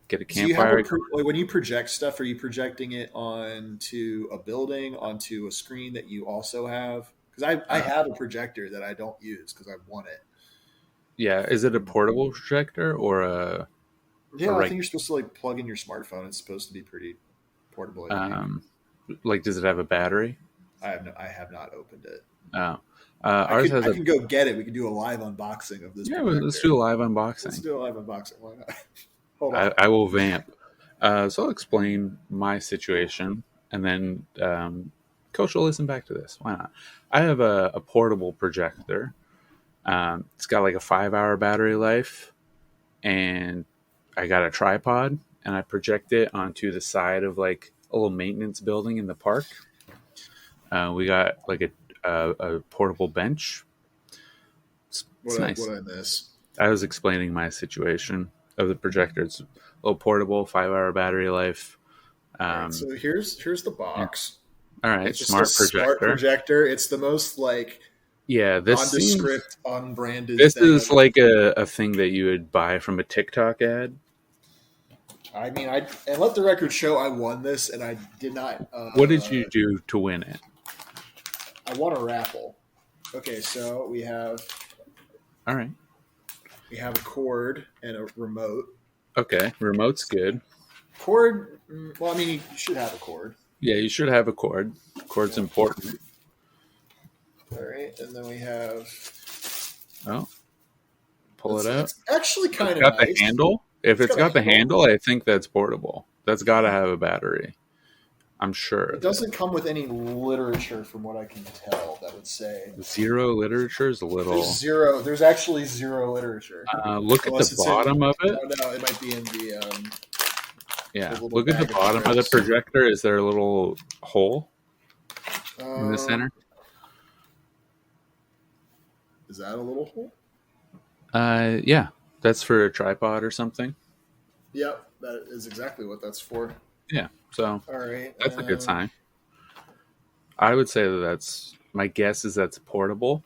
Get a Do you have campfire. like when you project stuff? Are you projecting it onto a building, onto a screen that you also have? Because I have a projector that I don't use because I want it. Yeah, is it a portable projector or a Yeah, I think regular? you're supposed to like plug in your smartphone. It's supposed to be pretty portable. I think. Like, does it have a battery? I have not opened it. Oh, ours has I a. can go get it. We can do a live unboxing of this Yeah, projector. let's do a live Let's unboxing. do a live unboxing. Why not? Hold on. I will vamp. So I'll explain my situation, and then Coach will listen back to this. Why not? I have a portable projector. It's got like a 5-hour battery life, and I got a tripod, and I project it onto the side of like a little maintenance building in the park. We got like a portable bench. It's nice. What I miss? I was explaining my situation of the projector. It's a little portable, 5-hour battery life. All right, so here's the box. All right, It's just smart a smart projector. projector. It's the most like Yeah, this seems. nondescript, unbranded. This thing is I've- like a thing that you would buy from a TikTok ad. I mean, and let the record show I won this, and I did not. What did you do to win it? I won a raffle. Okay, so we have All right. a cord and a remote. Okay, remote's good. Cord. Well, I mean, you should have a cord. Yeah, you should have a cord. Cord's important. All right, and then we have. Oh, pull it out. It's actually kind It's of got nice. the handle. If It's it's got got a the handle, I think that's portable. That's got to have a battery. I'm sure. It doesn't come with any literature, from what I can tell, that would say Zero literature is a little. there's zero. There's actually zero literature. Look at Unless the it's bottom of it. Oh no, it might be in the. Yeah, the little look at the bag of bottom of the tricks. projector. Is there a little hole in the Um, center? Is that a little hole? Yeah, that's for a tripod or something. Yep, that is exactly what that's for. Yeah, so All right, that's a good sign. I would say that's my guess is that's portable,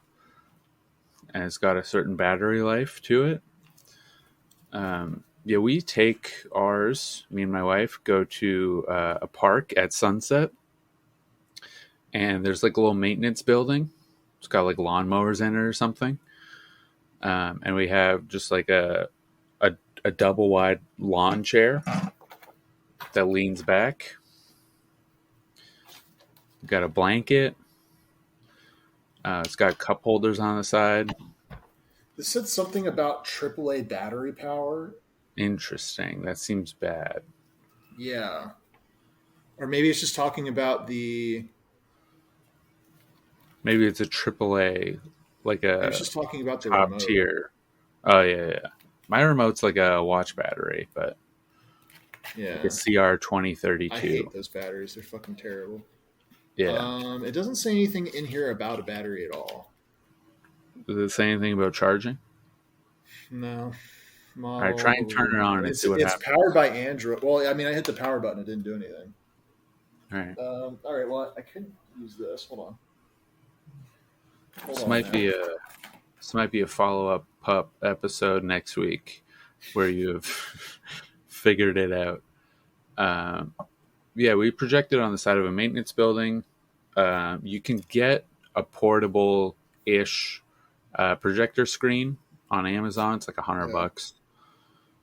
and it's got a certain battery life to it. Yeah, we take ours. Me and my wife go to a park at sunset, and there's like a little maintenance building. It's got like lawnmowers in it or something, and we have just like a double wide lawn chair that leans back. We've got a blanket. It's got cup holders on the side. This said something about AAA battery power. Interesting. That seems bad. Yeah, or maybe it's just talking about Maybe it's a AAA, like a it's just talking about the top remote. tier. Oh yeah. My remote's like a watch battery, but Yeah, like a CR I 2032. hate those batteries. They're fucking terrible. Yeah. It doesn't say anything in here about a battery at all. Does it say anything about charging? No. All right, try and turn it on and see what it's happens. powered by Android. Well, I mean, I hit the power button. It didn't do anything. All right. All right. Well, I could use this. Hold on. This might be a follow-up pup episode next week where you've figured it out. Yeah, we projected on the side of a maintenance building. You can get a portable-ish projector screen on Amazon. It's like $100,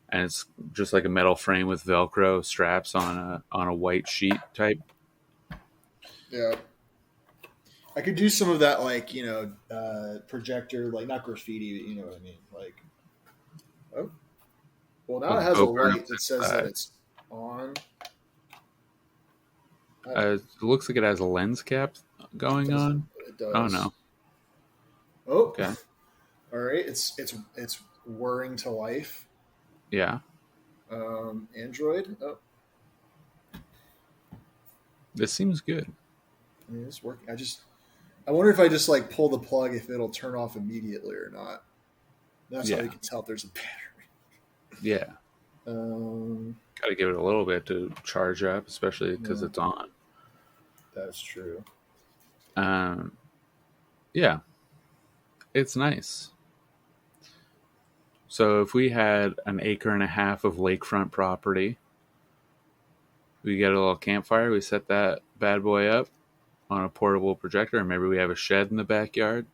and it's just like a metal frame with Velcro straps on a white sheet type. Yeah. I could do some of that, like, projector, like not graffiti, but you know what I mean. Like, oh, well, now it has a light that says that it's on. It looks like it has a lens cap going on? It does. Oh no. Oh, Okay. all right. It's whirring to life. Yeah. Android. Oh, This seems good. I mean, it's working. I wonder if I just like pull the plug if it'll turn off immediately or not. That's how Yeah. you can tell if there's a battery. Yeah. Got to give it a little bit to charge up, especially because Yeah. it's on. That's true. Yeah. It's nice. So if we had an acre and a half of lakefront property, we get a little campfire, we set that bad boy up on a portable projector, and maybe we have a shed in the backyard,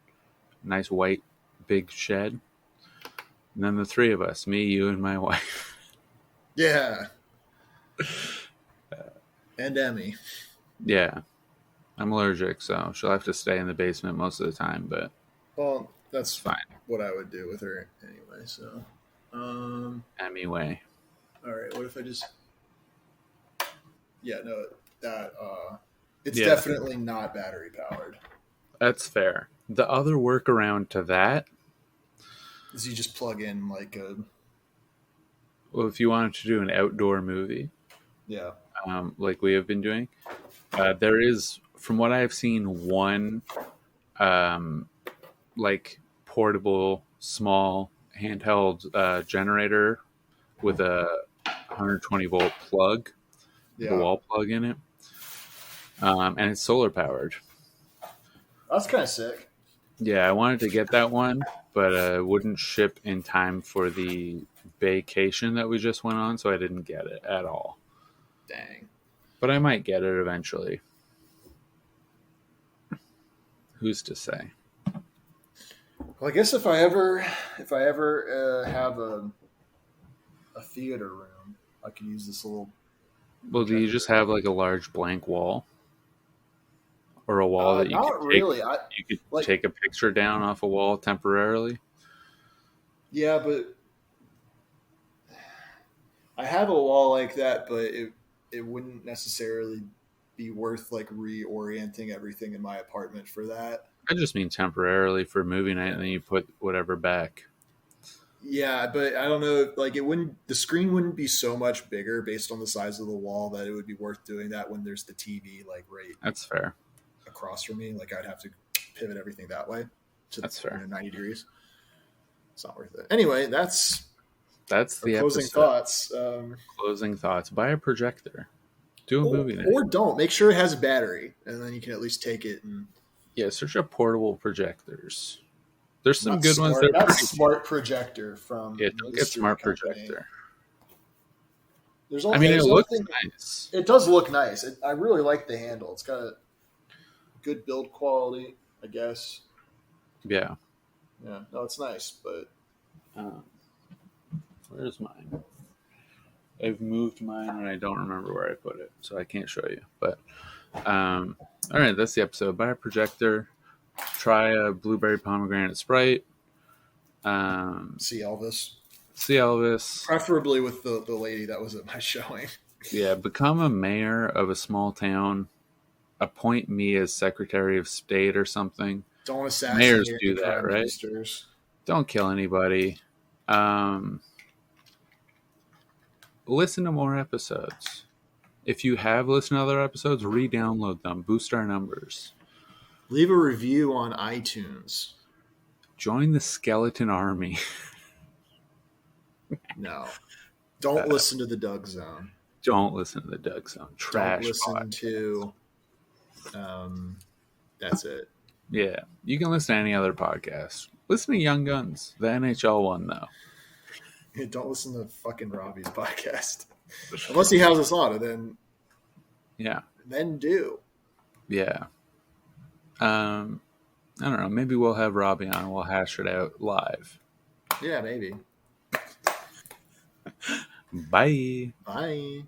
nice white big shed. And then the three of us, me, you, and my wife. Yeah. And Emmy. Yeah. I'm allergic, so she'll have to stay in the basement most of the time, but Well, that's fine. what I would do with her anyway. So, Anyway. all right. What if I just? Yeah, no, that it's Yeah. definitely not battery powered. That's fair. The other workaround to that, Is you just plug in like a well, if you wanted to do an outdoor movie, yeah. like we have been doing, there is, from what I've seen, one like portable, small, handheld generator with a 120 volt plug, Yeah. the wall plug in it, and it's solar powered. That's kind of sick. Yeah, I wanted to get that one, but it wouldn't ship in time for the vacation that we just went on, so I didn't get it at all. Dang. But I might get it eventually. Who's to say? Well, I guess if I ever have a theater room, I could use this little. Well, do you just have like a large blank wall? Or a wall that you not could really. you could take a picture down off a wall temporarily? Yeah, but I have a wall like that, but it wouldn't necessarily be worth like reorienting everything in my apartment for that. I just mean temporarily for movie night, and then you put whatever back. Yeah, but I don't know. Like the screen wouldn't be so much bigger based on the size of the wall that it would be worth doing that when there's the TV like right That's fair. across from me. Like I'd have to pivot everything that way. That's fair. 90 degrees. It's not worth it. Anyway, that's the closing episode. thoughts. Closing thoughts. Buy a projector. Do a movie night. Or don't. Make sure it has a battery, and then you can at least take it and. Yeah, search up portable projectors. There's some Not good smart, ones. They're not pretty smart projector from. Yeah, don't get smart projector. There's I mean, it looks nothing, nice. It does look nice. I really like the handle. It's got a good build quality, I guess. Yeah. Yeah, no, it's nice, but Where's mine? I've moved mine and I don't remember where I put it, so I can't show you. But all right, that's the episode. Buy a projector. Try a blueberry pomegranate Sprite. see Elvis. See Elvis. Preferably with the lady that was at my showing. Yeah, become a mayor of a small town. Appoint me as Secretary of State or something. Don't assassinate Mayors do the that, prime right? ministers. Don't kill anybody. Listen to more episodes. If you have listened to other episodes, re-download them. Boost our numbers. Leave a review on iTunes. Join the skeleton army. No. Don't listen to the Doug Zone. Don't listen to the Doug Zone. Trash. Don't listen podcast. to. That's it. Yeah, you can listen to any other podcast. Listen to Young Guns, the NHL one though. Don't listen to fucking Robbie's podcast unless he has us on, and then do. Yeah. I don't know. Maybe we'll have Robbie on and we'll hash it out live. Yeah, maybe. Bye. Bye.